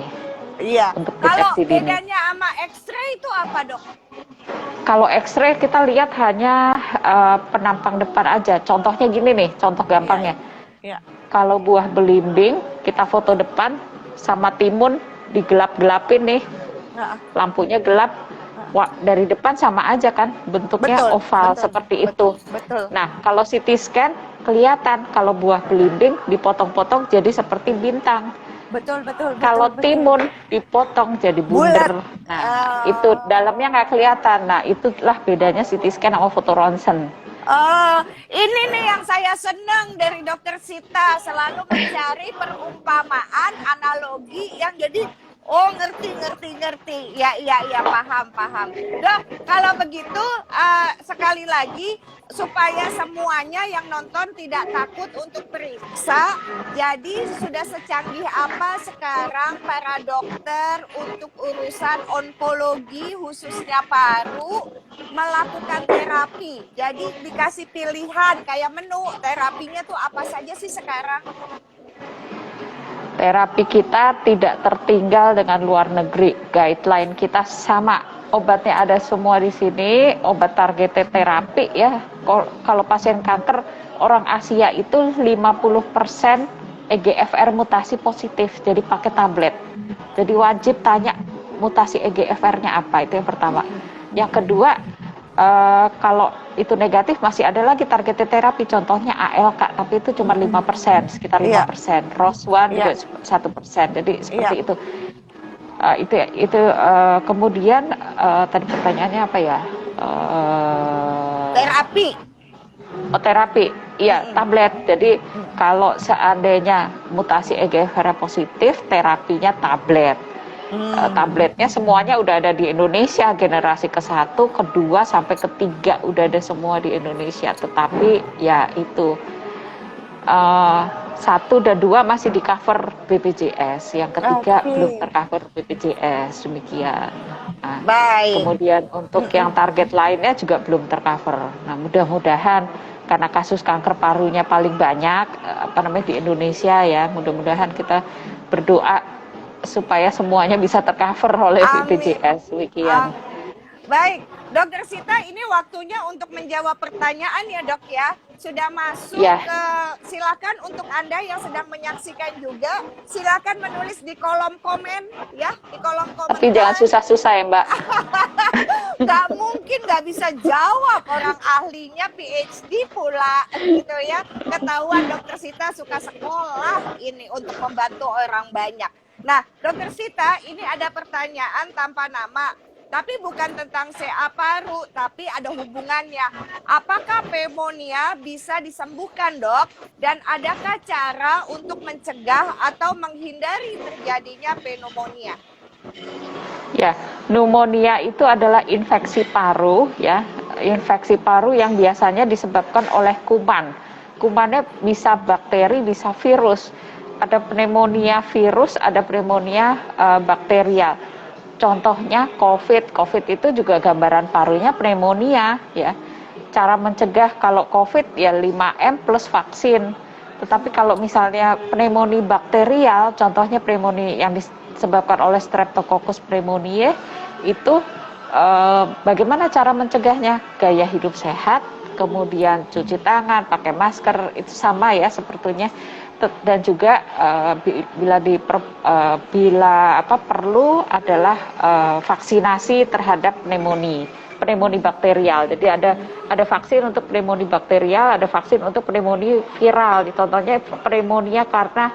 Iya. untuk Kalau deteksi dini. bedanya sama X-ray itu apa, Dok? Kalau X-ray kita lihat hanya penampang depan aja. Contohnya gini nih, contoh Iya, gampangnya. iya. Kalau buah belimbing kita foto depan sama timun digelap-gelapin nih, Heeh. lampunya gelap. Wah, dari depan sama aja kan bentuknya Betul, oval betul, seperti itu. betul, betul. Nah, kalau CT scan kelihatan kalau buah belimbing dipotong-potong jadi seperti bintang. Betul, betul, betul, Kalau betul. timun dipotong jadi Bulat. bunder. Nah, itu dalamnya nggak kelihatan. Nah, itulah bedanya CT scan sama foto ronsen. Oh, ini nih yang saya senang dari Dokter Sita, selalu mencari perumpamaan, analogi yang jadi ngerti. Ya, paham. Dok, kalau begitu sekali lagi supaya semuanya yang nonton tidak takut untuk periksa. Jadi sudah secanggih apa sekarang para dokter untuk urusan onkologi khususnya paru melakukan terapi. Jadi dikasih pilihan kayak menu terapinya tuh apa saja sih sekarang? Terapi kita tidak tertinggal dengan luar negeri. Guideline kita sama. Obatnya ada semua di sini. Obat targeted terapi ya. Kalau pasien kanker orang Asia itu 50% EGFR mutasi positif. Jadi pakai tablet. Jadi wajib tanya mutasi EGFR-nya apa. Itu yang pertama. Yang kedua, kalau itu negatif masih ada lagi targeted terapi, contohnya ALK, tapi itu cuma 5%, sekitar 5%. ROS1 juga 1%. Jadi seperti itu. Kemudian tadi pertanyaannya apa ya? Terapi. Terapi, iya tablet. Jadi kalau seandainya mutasi EGFR positif, terapinya tablet. Tabletnya semuanya udah ada di Indonesia, generasi ke-1, ke-2 sampai ke-3 udah ada semua di Indonesia. Tetapi ya itu 1 dan 2 masih di cover BPJS, yang ketiga belum tercover BPJS, demikian. Nah, Baik. kemudian untuk yang target lainnya juga belum tercover. Nah, mudah-mudahan karena kasus kanker parunya paling banyak di Indonesia ya, mudah-mudahan kita berdoa supaya semuanya bisa tercover oleh BPJS. Demikian. Baik, Dokter Sita, ini waktunya untuk menjawab pertanyaan ya Dok ya. Sudah masuk Ya. Silakan untuk Anda yang sedang menyaksikan juga, silakan menulis di kolom komen ya, di kolom komentar. Tapi jangan susah-susah ya Mbak. Nggak mungkin nggak bisa jawab, orang ahlinya PhD pula gitu ya. Ketahuan Dokter Sita suka sekolah ini untuk membantu orang banyak. Nah, Dokter Sita, ini ada pertanyaan tanpa nama. Tapi bukan tentang CA paru, tapi ada hubungannya. Apakah pneumonia bisa disembuhkan, Dok? Dan adakah cara untuk mencegah atau menghindari terjadinya pneumonia? Ya, pneumonia itu adalah infeksi paru ya. Infeksi paru yang biasanya disebabkan oleh kuman. Kumannya bisa bakteri, bisa virus. Ada pneumonia virus, ada pneumonia bakterial. Contohnya COVID itu juga gambaran parunya pneumonia ya. Cara mencegah kalau COVID ya 5M plus vaksin. Tetapi kalau misalnya pneumonia bakterial, contohnya pneumonia yang disebabkan oleh Streptococcus pneumoniae, itu bagaimana cara mencegahnya? Gaya hidup sehat, kemudian cuci tangan, pakai masker, itu sama ya sepertinya. Dan juga bila perlu adalah vaksinasi terhadap pneumonia bakterial. Jadi ada vaksin untuk pneumonia bakterial, ada vaksin untuk pneumonia viral. Contohnya pneumonia karena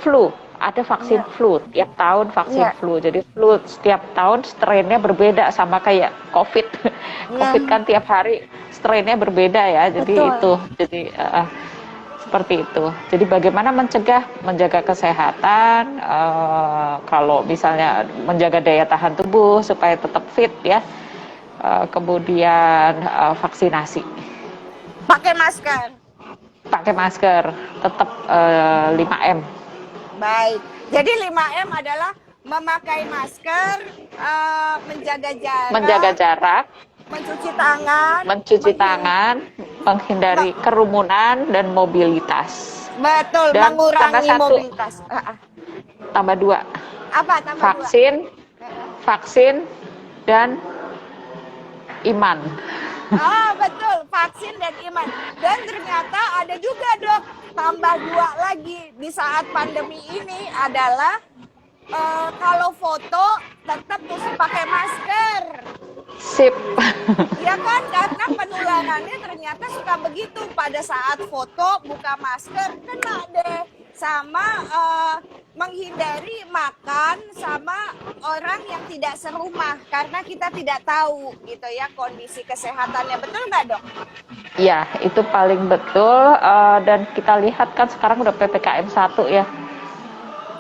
flu Ada vaksin Iya. flu, tiap tahun vaksin Iya. flu. Jadi flu setiap tahun strainnya berbeda sama kayak COVID. COVID Iya. kan tiap hari strainnya berbeda ya. Jadi Betul. itu, jadi seperti itu. Jadi bagaimana menjaga kesehatan, kalau misalnya menjaga daya tahan tubuh supaya tetap fit ya. Kemudian vaksinasi. Pakai masker. Pakai masker, tetap 5M. Baik. Jadi 5M adalah memakai masker, menjaga Menjaga jarak, jarak, mencuci tangan, mencuci tangan, menghindari kerumunan dan mobilitas. betul, Dan tambah mengurangi satu, mobilitas. tambah dua, Apa tambah dua? vaksin, vaksin dan iman. Betul, vaksin dan iman. Dan ternyata ada juga dok, tambah dua lagi di saat pandemi ini adalah kalau foto tetap mesti pakai masker. Sip. Ya kan, karena penularannya ternyata suka begitu. Pada saat foto buka masker, kena deh. Sama menghindari makan sama orang yang tidak serumah. Karena kita tidak tahu gitu ya kondisi kesehatannya. Betul nggak dok? Ya, itu paling betul. Dan kita lihat kan sekarang udah PPKM 1 ya.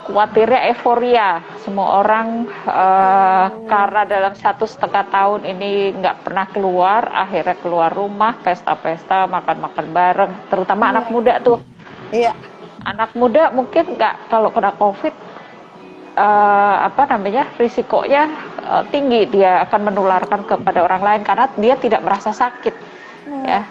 Khawatirnya euforia, semua orang karena dalam 1,5 tahun ini nggak pernah keluar, akhirnya keluar rumah, pesta-pesta, makan-makan bareng, terutama anak muda tuh. Iya. Anak muda mungkin nggak, kalau kena COVID, risikonya tinggi, dia akan menularkan kepada orang lain karena dia tidak merasa sakit. Ya,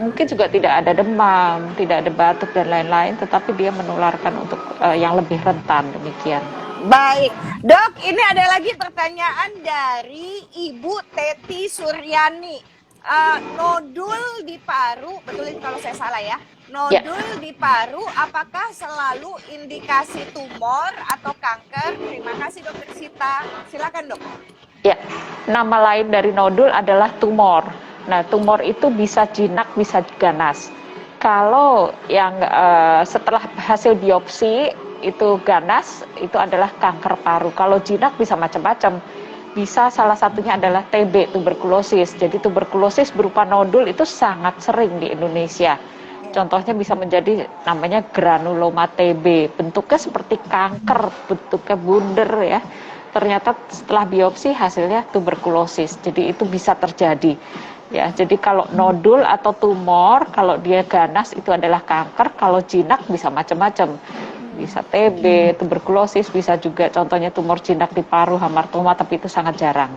mungkin juga tidak ada demam, tidak ada batuk dan lain-lain, tetapi dia menularkan untuk yang lebih rentan, demikian. Baik, dok, ini ada lagi pertanyaan dari Ibu Teti Suryani. Nodul di paru, betulin kalau saya salah ya. Nodul di paru, apakah selalu indikasi tumor atau kanker? Terima kasih dokter Sita. Silakan dok. Ya, nama lain dari nodul adalah tumor. Nah, tumor itu bisa jinak, bisa ganas. Kalau yang setelah hasil biopsi itu ganas, itu adalah kanker paru. Kalau jinak bisa macam-macam. Bisa salah satunya adalah TB, tuberkulosis. Jadi tuberkulosis berupa nodul itu sangat sering di Indonesia. Contohnya bisa menjadi namanya granuloma TB. Bentuknya seperti kanker, bentuknya bunder ya. Ternyata setelah biopsi hasilnya tuberkulosis. Jadi itu bisa terjadi. Ya, jadi kalau nodul atau tumor, kalau dia ganas itu adalah kanker, kalau jinak bisa macam-macam. Bisa TB, tuberkulosis, bisa juga contohnya tumor jinak di paru, hamartoma, tapi itu sangat jarang.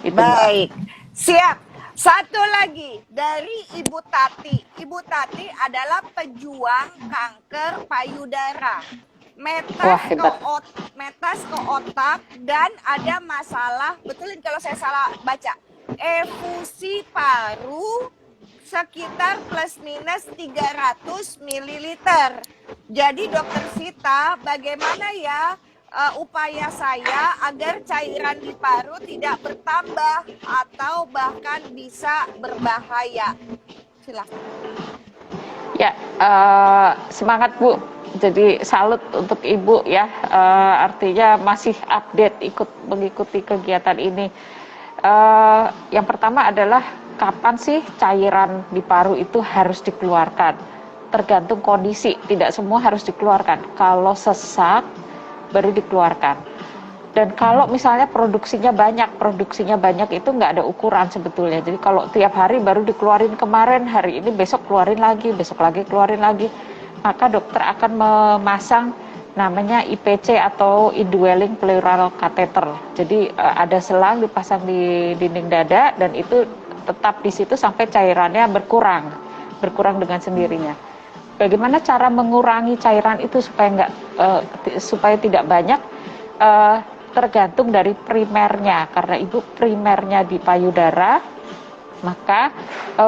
Itu baik, siap. Satu lagi dari Ibu Tati. Ibu Tati adalah pejuang kanker payudara. Metas ke otak dan ada masalah, betulin kalau saya salah baca, efusi paru sekitar plus minus 300 ml. Jadi dokter Sita, bagaimana ya upaya saya agar cairan di paru tidak bertambah atau bahkan bisa berbahaya? Silakan. Ya, semangat Bu. Jadi salut untuk Ibu ya, artinya masih update mengikuti kegiatan ini. Yang pertama adalah kapan sih cairan di paru itu harus dikeluarkan? Tergantung kondisi, tidak semua harus dikeluarkan. Kalau sesak baru dikeluarkan. Dan kalau misalnya produksinya banyak itu nggak ada ukuran sebetulnya. Jadi kalau tiap hari baru dikeluarin kemarin, hari ini besok keluarin lagi, besok lagi keluarin lagi, maka dokter akan memasang namanya IPC atau indwelling pleural catheter. Jadi ada selang dipasang di dinding dada dan itu tetap di situ sampai cairannya berkurang dengan sendirinya. Bagaimana cara mengurangi cairan itu supaya tidak banyak? Tergantung dari primernya, karena ibu primernya di payudara, maka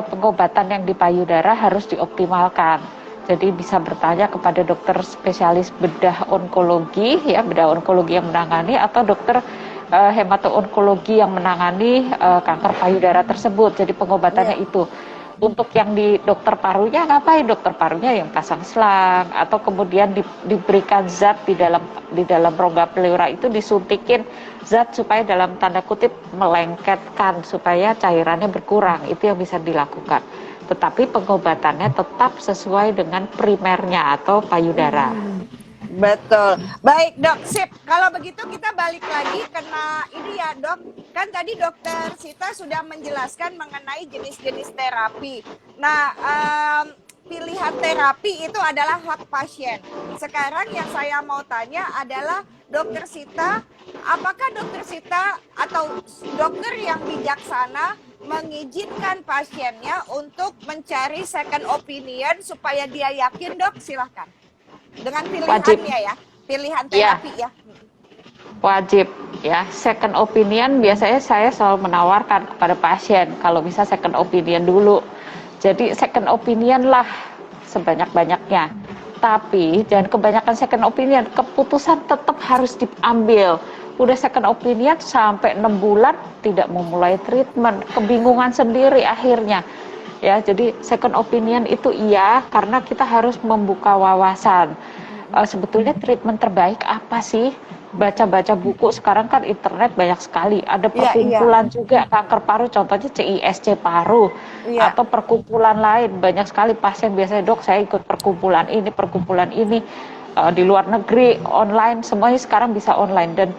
pengobatan yang di payudara harus dioptimalkan. Jadi bisa bertanya kepada dokter spesialis bedah onkologi yang menangani, atau dokter hemato-onkologi yang menangani kanker payudara tersebut. Jadi pengobatannya itu. untuk yang di dokter parunya ngapain? Dokter parunya yang pasang selang atau kemudian diberikan zat di dalam rongga pleura itu disuntikin zat supaya dalam tanda kutip melengketkan supaya cairannya berkurang. Itu yang bisa dilakukan. Tetapi pengobatannya tetap sesuai dengan primernya atau payudara. Betul. Baik dok, sip. Kalau begitu kita balik lagi kena ini ya dok. Kan tadi dokter Sita sudah menjelaskan mengenai jenis-jenis terapi. Nah, pilihan terapi itu adalah hak pasien. Sekarang yang saya mau tanya adalah dokter Sita, apakah dokter Sita atau dokter yang bijaksana mengizinkan pasiennya untuk mencari second opinion supaya dia yakin dok? Silahkan. Dengan pilihannya ya, pilihan terapi ya. Wajib ya, second opinion biasanya saya selalu menawarkan kepada pasien kalau bisa second opinion dulu. Jadi second opinion lah sebanyak-banyaknya. Tapi jangan kebanyakan second opinion, keputusan tetap harus diambil. Udah second opinion sampai 6 bulan tidak memulai treatment, kebingungan sendiri akhirnya. Ya, jadi second opinion itu iya karena kita harus membuka wawasan. Sebetulnya treatment terbaik apa sih? Baca-baca buku, sekarang kan internet banyak sekali. Ada perkumpulan juga kanker paru, contohnya CISC paru atau perkumpulan lain. Banyak sekali pasien biasanya, dok saya ikut perkumpulan ini di luar negeri, online, semuanya sekarang bisa online dan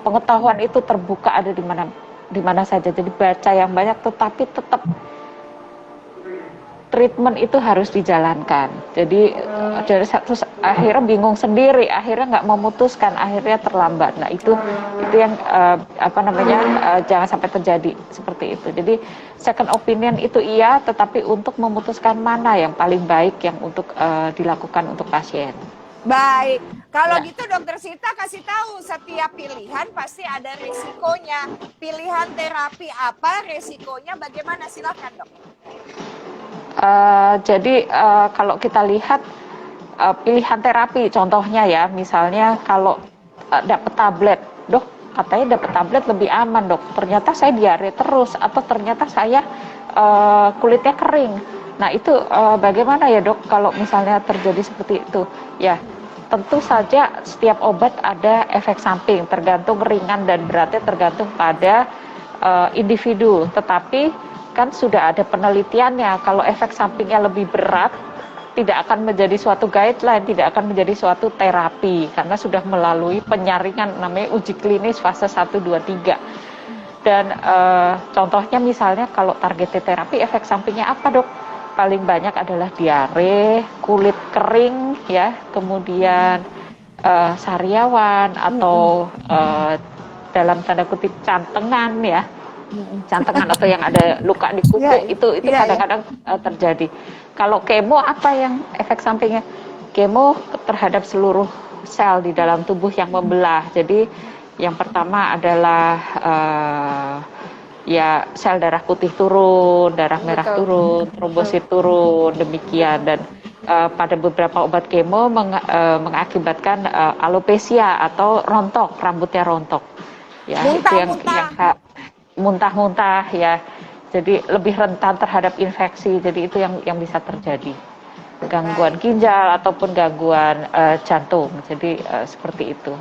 pengetahuan itu terbuka ada di mana saja. Jadi baca yang banyak, tetapi tetap treatment itu harus dijalankan. Jadi dari satu akhirnya bingung sendiri, akhirnya nggak memutuskan, akhirnya terlambat. Nah itu yang jangan sampai terjadi seperti itu. Jadi second opinion itu iya, tetapi untuk memutuskan mana yang paling baik yang untuk dilakukan untuk pasien. Baik, kalau gitu dokter Sita kasih tahu setiap pilihan pasti ada resikonya. Pilihan terapi apa, resikonya bagaimana? Silakan dok. Jadi kalau kita lihat pilihan terapi, contohnya ya, misalnya kalau dapat tablet, dok katanya dapat tablet lebih aman dok, ternyata saya diare terus, atau ternyata saya kulitnya kering. Nah itu bagaimana ya dok kalau misalnya terjadi seperti itu? Ya tentu saja setiap obat ada efek samping, tergantung ringan dan beratnya tergantung pada individu, tetapi kan sudah ada penelitiannya, kalau efek sampingnya lebih berat tidak akan menjadi suatu guideline, tidak akan menjadi suatu terapi karena sudah melalui penyaringan namanya uji klinis fase 1, 2, 3. Dan contohnya misalnya kalau targeted terapi efek sampingnya apa dok? Paling banyak adalah diare, kulit kering ya, kemudian sariawan atau dalam tanda kutip cantengan ya. Cantengan atau yang ada luka di kuku itu kadang-kadang terjadi. Kalau kemo apa yang efek sampingnya? Kemo terhadap seluruh sel di dalam tubuh yang membelah. Jadi yang pertama adalah ya sel darah putih turun, darah merah turun, trombosit turun, demikian. Dan pada beberapa obat kemo mengakibatkan alopecia atau rontok, rambutnya rontok. Ya, itu yang muntah-muntah ya, jadi lebih rentan terhadap infeksi, jadi itu yang bisa terjadi, gangguan ginjal ataupun gangguan jantung, jadi seperti itu.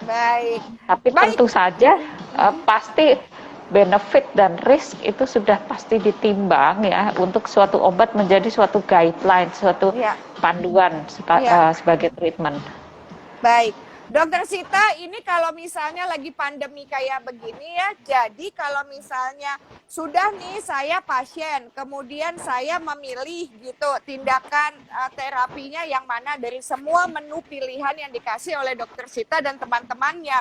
Baik. Tapi tentu saja pasti benefit dan risk itu sudah pasti ditimbang ya untuk suatu obat menjadi suatu guideline, suatu panduan sebagai treatment. Baik. Dokter Sita, ini kalau misalnya lagi pandemi kayak begini ya, jadi kalau misalnya sudah nih saya pasien, kemudian saya memilih gitu tindakan terapinya yang mana dari semua menu pilihan yang dikasih oleh dokter Sita dan teman-temannya.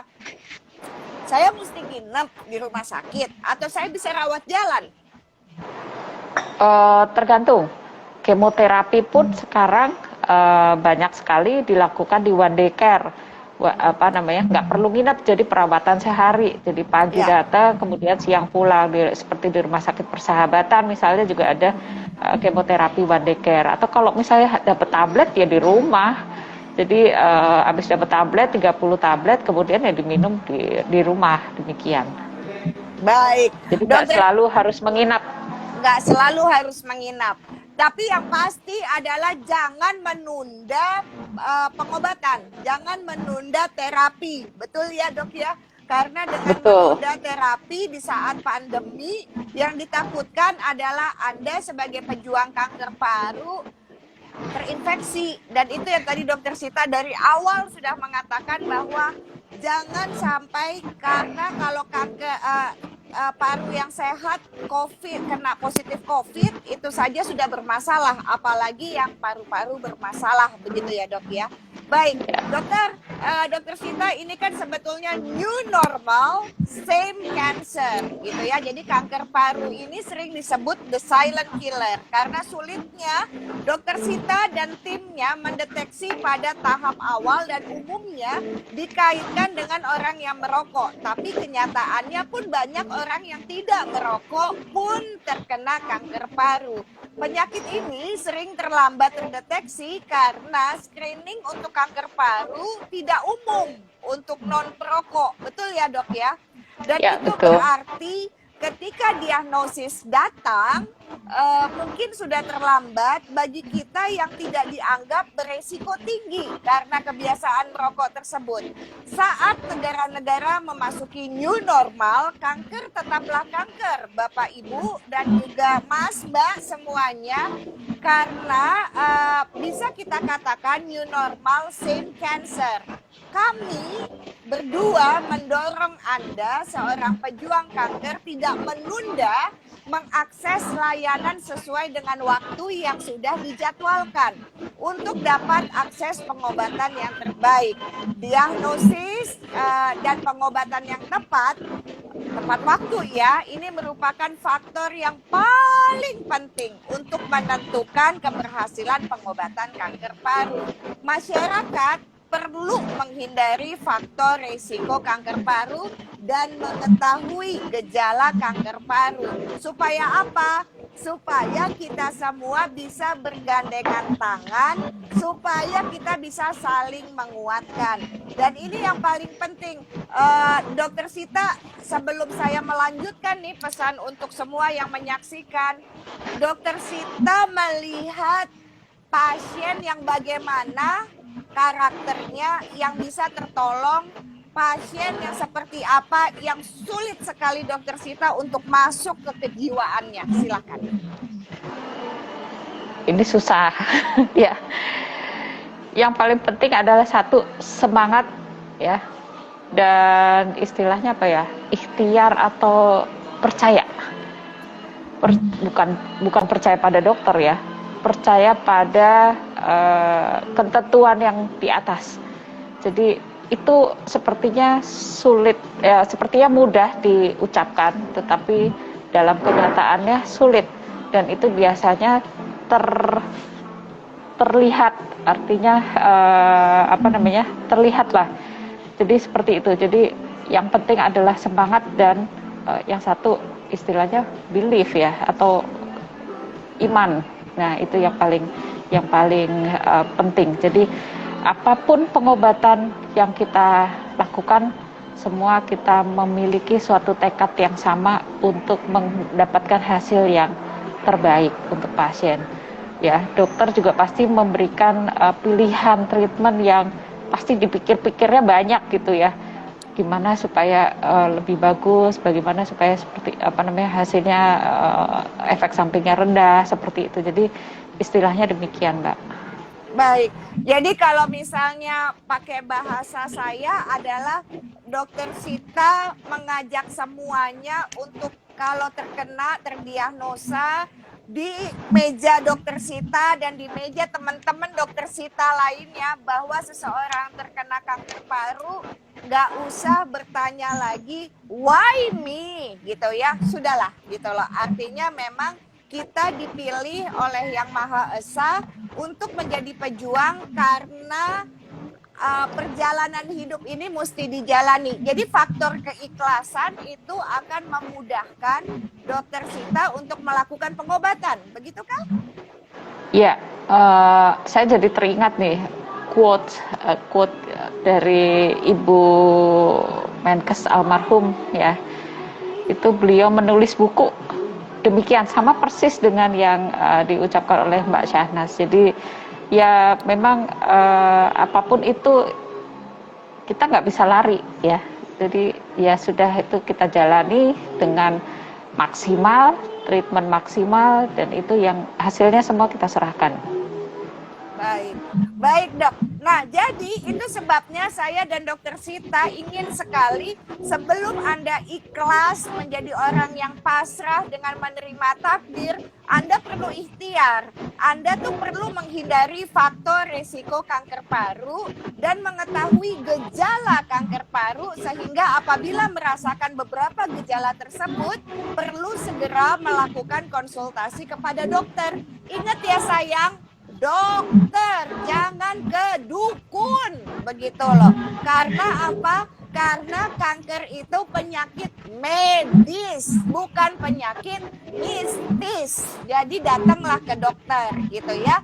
Saya mesti nginep di rumah sakit atau saya bisa rawat jalan? Tergantung. Kemoterapi pun sekarang banyak sekali dilakukan di one day care. Nggak perlu nginep, jadi perawatan sehari, jadi pagi datang kemudian siang pulang, seperti di rumah sakit Persahabatan misalnya juga ada kemoterapi one day care. Atau kalau misalnya dapat tablet ya di rumah, jadi habis dapat tablet 30 tablet kemudian ya diminum di rumah, demikian. Baik. Jadi nggak selalu harus menginap. nggak selalu harus menginap. Tapi yang pasti adalah jangan menunda pengobatan, jangan menunda terapi. Betul ya dok ya? Karena dengan Betul. menunda terapi di saat pandemi, yang ditakutkan adalah Anda sebagai pejuang kanker paru terinfeksi. Dan itu yang tadi dokter Sita dari awal sudah mengatakan bahwa jangan sampai, karena kalau kanker paru yang sehat kena positif COVID itu saja sudah bermasalah, apalagi yang paru-paru bermasalah, begitu ya dok ya. Baik, dokter Sita, ini kan sebetulnya new normal, same cancer, gitu ya. Jadi kanker paru ini sering disebut the silent killer karena sulitnya dokter Sita dan timnya mendeteksi pada tahap awal dan umumnya dikaitkan dengan orang yang merokok. Tapi kenyataannya pun banyak orang yang tidak merokok pun terkena kanker paru. Penyakit ini sering terlambat terdeteksi karena screening untuk kanker paru tidak umum untuk non-perokok. Betul ya dok ya? Dan Ya, itu betul. berarti ketika diagnosis datang, mungkin sudah terlambat bagi kita yang tidak dianggap beresiko tinggi karena kebiasaan merokok tersebut. Saat negara-negara memasuki new normal, kanker tetaplah kanker, Bapak Ibu dan juga Mas Mbak semuanya, karena bisa kita katakan new normal same cancer. Kami berdua mendorong Anda, seorang pejuang kanker, tidak menunda mengakses layanan sesuai dengan waktu yang sudah dijadwalkan untuk dapat akses pengobatan yang terbaik. Diagnosis dan pengobatan yang tepat waktu ya, ini merupakan faktor yang paling penting untuk menentukan keberhasilan pengobatan kanker paru. Masyarakat perlu menghindari faktor risiko kanker paru dan mengetahui gejala kanker paru. Supaya apa? Supaya kita semua bisa bergandengan tangan, supaya kita bisa saling menguatkan. Dan ini yang paling penting, Dokter Sita, sebelum saya melanjutkan nih pesan untuk semua yang menyaksikan, Dokter Sita melihat pasien yang bagaimana karakternya, yang bisa tertolong, pasien yang seperti apa, yang sulit sekali Dokter Sita untuk masuk ke kejiwaannya. Silakan. Ini susah. Ya. Yang paling penting adalah satu, semangat ya. Dan istilahnya apa ya? Ikhtiar atau percaya. Bukan percaya pada dokter ya. Percaya pada ketentuan yang di atas. Jadi itu sepertinya sulit ya, sepertinya mudah diucapkan, tetapi dalam kenyataannya sulit, dan itu biasanya terlihat, artinya terlihat lah. Jadi seperti itu. Jadi yang penting adalah semangat dan yang satu istilahnya belief ya, atau iman. Nah, itu yang paling penting. Jadi apapun pengobatan yang kita lakukan, semua kita memiliki suatu tekad yang sama untuk mendapatkan hasil yang terbaik untuk pasien. Ya, dokter juga pasti memberikan pilihan treatment yang pasti dipikir-pikirnya banyak gitu ya. Gimana supaya lebih bagus, bagaimana supaya hasilnya efek sampingnya rendah, seperti itu. Jadi istilahnya demikian, Mbak. Baik, jadi kalau misalnya pakai bahasa saya adalah Dokter Sita mengajak semuanya untuk kalau terdiagnosa di meja Dokter Sita dan di meja teman-teman Dokter Sita lainnya, bahwa seseorang terkena kanker paru nggak usah bertanya lagi why me gitu ya, sudahlah gitu loh. Artinya memang kita dipilih oleh Yang Maha Esa untuk menjadi pejuang karena perjalanan hidup ini mesti dijalani. Jadi faktor keikhlasan itu akan memudahkan Dokter Sita untuk melakukan pengobatan, begitu kan? Iya, saya jadi teringat nih quote dari Ibu Menkes almarhum ya. Itu beliau menulis buku demikian, sama persis dengan yang diucapkan oleh Mbak Syahnas. Jadi ya memang apapun itu kita nggak bisa lari ya. Jadi ya sudah, itu kita jalani dengan maksimal, treatment maksimal, dan itu yang hasilnya semua kita serahkan. Baik, baik dok. Nah, jadi itu sebabnya saya dan dokter Sita ingin sekali sebelum Anda ikhlas menjadi orang yang pasrah dengan menerima takdir, Anda perlu ikhtiar. Anda tuh perlu menghindari faktor risiko kanker paru dan mengetahui gejala kanker paru, sehingga apabila merasakan beberapa gejala tersebut, perlu segera melakukan konsultasi kepada dokter. Ingat ya sayang, dokter, jangan ke dukun, begitu loh. Karena apa? Karena kanker itu penyakit medis, bukan penyakit mistis. Jadi datanglah ke dokter, gitu ya.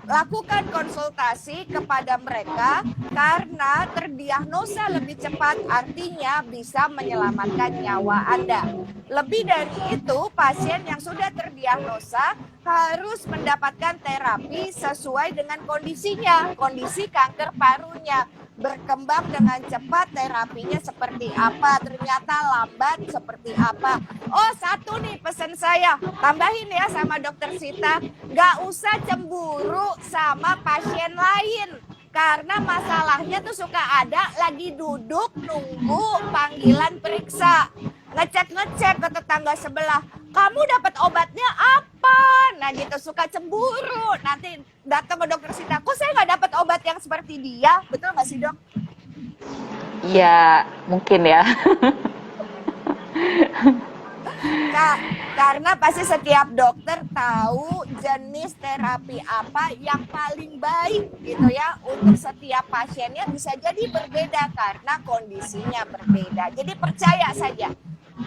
Lakukan konsultasi kepada mereka karena terdiagnosa lebih cepat artinya bisa menyelamatkan nyawa Anda. Lebih dari itu, pasien yang sudah terdiagnosa harus mendapatkan terapi sesuai dengan kondisinya, kondisi kanker parunya. Berkembang dengan cepat, terapinya seperti apa, ternyata lambat seperti apa. Oh, satu nih pesan saya, tambahin ya sama dokter Sita, gak usah cemburu sama pasien lain. Karena masalahnya tuh suka ada lagi duduk nunggu panggilan periksa. Ngecek-ngecek ke tetangga sebelah, kamu dapat obatnya apa? Nah gitu, suka cemburu. Nanti datang ke dokter Sita, kok saya nggak dapat obat yang seperti dia? Betul nggak sih dok? Ya mungkin ya. Nah, karena pasti setiap dokter tahu jenis terapi apa yang paling baik gitu ya untuk setiap pasiennya, bisa jadi berbeda karena kondisinya berbeda. Jadi percaya saja,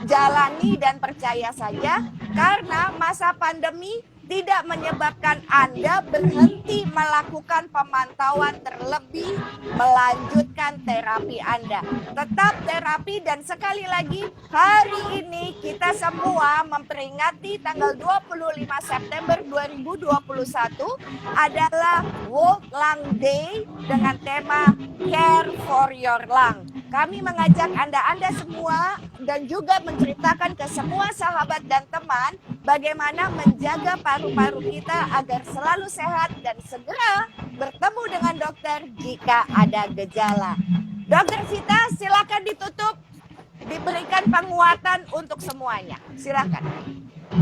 jalani dan percaya saja, karena masa pandemi tidak menyebabkan Anda berhenti melakukan pemantauan, terlebih melanjutkan terapi Anda. Tetap terapi, dan sekali lagi hari ini kita semua memperingati tanggal 25 September 2021 adalah World Lung Day dengan tema Care for Your Lung. Kami mengajak Anda semua dan juga menceritakan ke semua sahabat dan teman bagaimana menjaga paru-paru kita agar selalu sehat dan segera bertemu dengan dokter jika ada gejala. Dokter Sita, silakan ditutup, diberikan penguatan untuk semuanya. Silakan.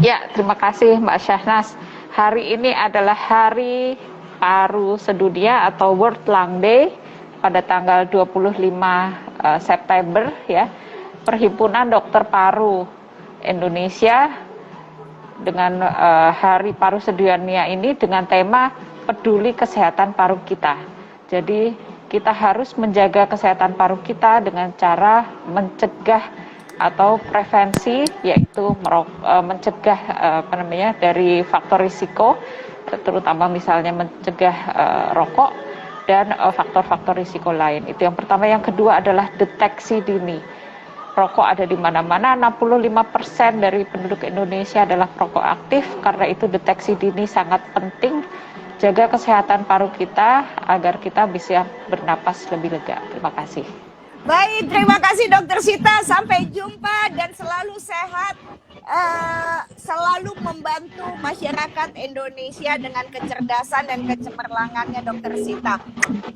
Ya, terima kasih Mbak Syahnas. Hari ini adalah Hari Paru Sedunia atau World Lung Day pada tanggal 25 September ya. Perhimpunan Dokter Paru Indonesia dengan Hari Paru Sedunia ini dengan tema peduli kesehatan paru kita. Jadi kita harus menjaga kesehatan paru kita dengan cara mencegah atau prevensi, yaitu mencegah dari faktor risiko, terutama misalnya mencegah rokok dan faktor-faktor risiko lain. Itu yang pertama. Yang kedua adalah deteksi dini. Rokok ada di mana-mana, 65% dari penduduk Indonesia adalah perokok aktif, karena itu deteksi dini sangat penting. Jaga kesehatan paru kita agar kita bisa bernapas lebih lega. Terima kasih. Baik, terima kasih Dokter Sita. Sampai jumpa dan selalu sehat. Selalu membantu masyarakat Indonesia dengan kecerdasan dan kecemerlangannya Dokter Sita.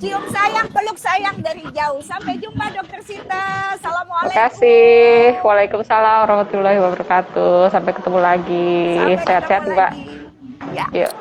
Cium sayang, peluk sayang dari jauh. Sampai jumpa Dokter Sita. Assalamualaikum. Terima kasih. Waalaikumsalam warahmatullahi wabarakatuh. Sampai ketemu lagi. Sehat-sehat Mbak. Ya. Yuk.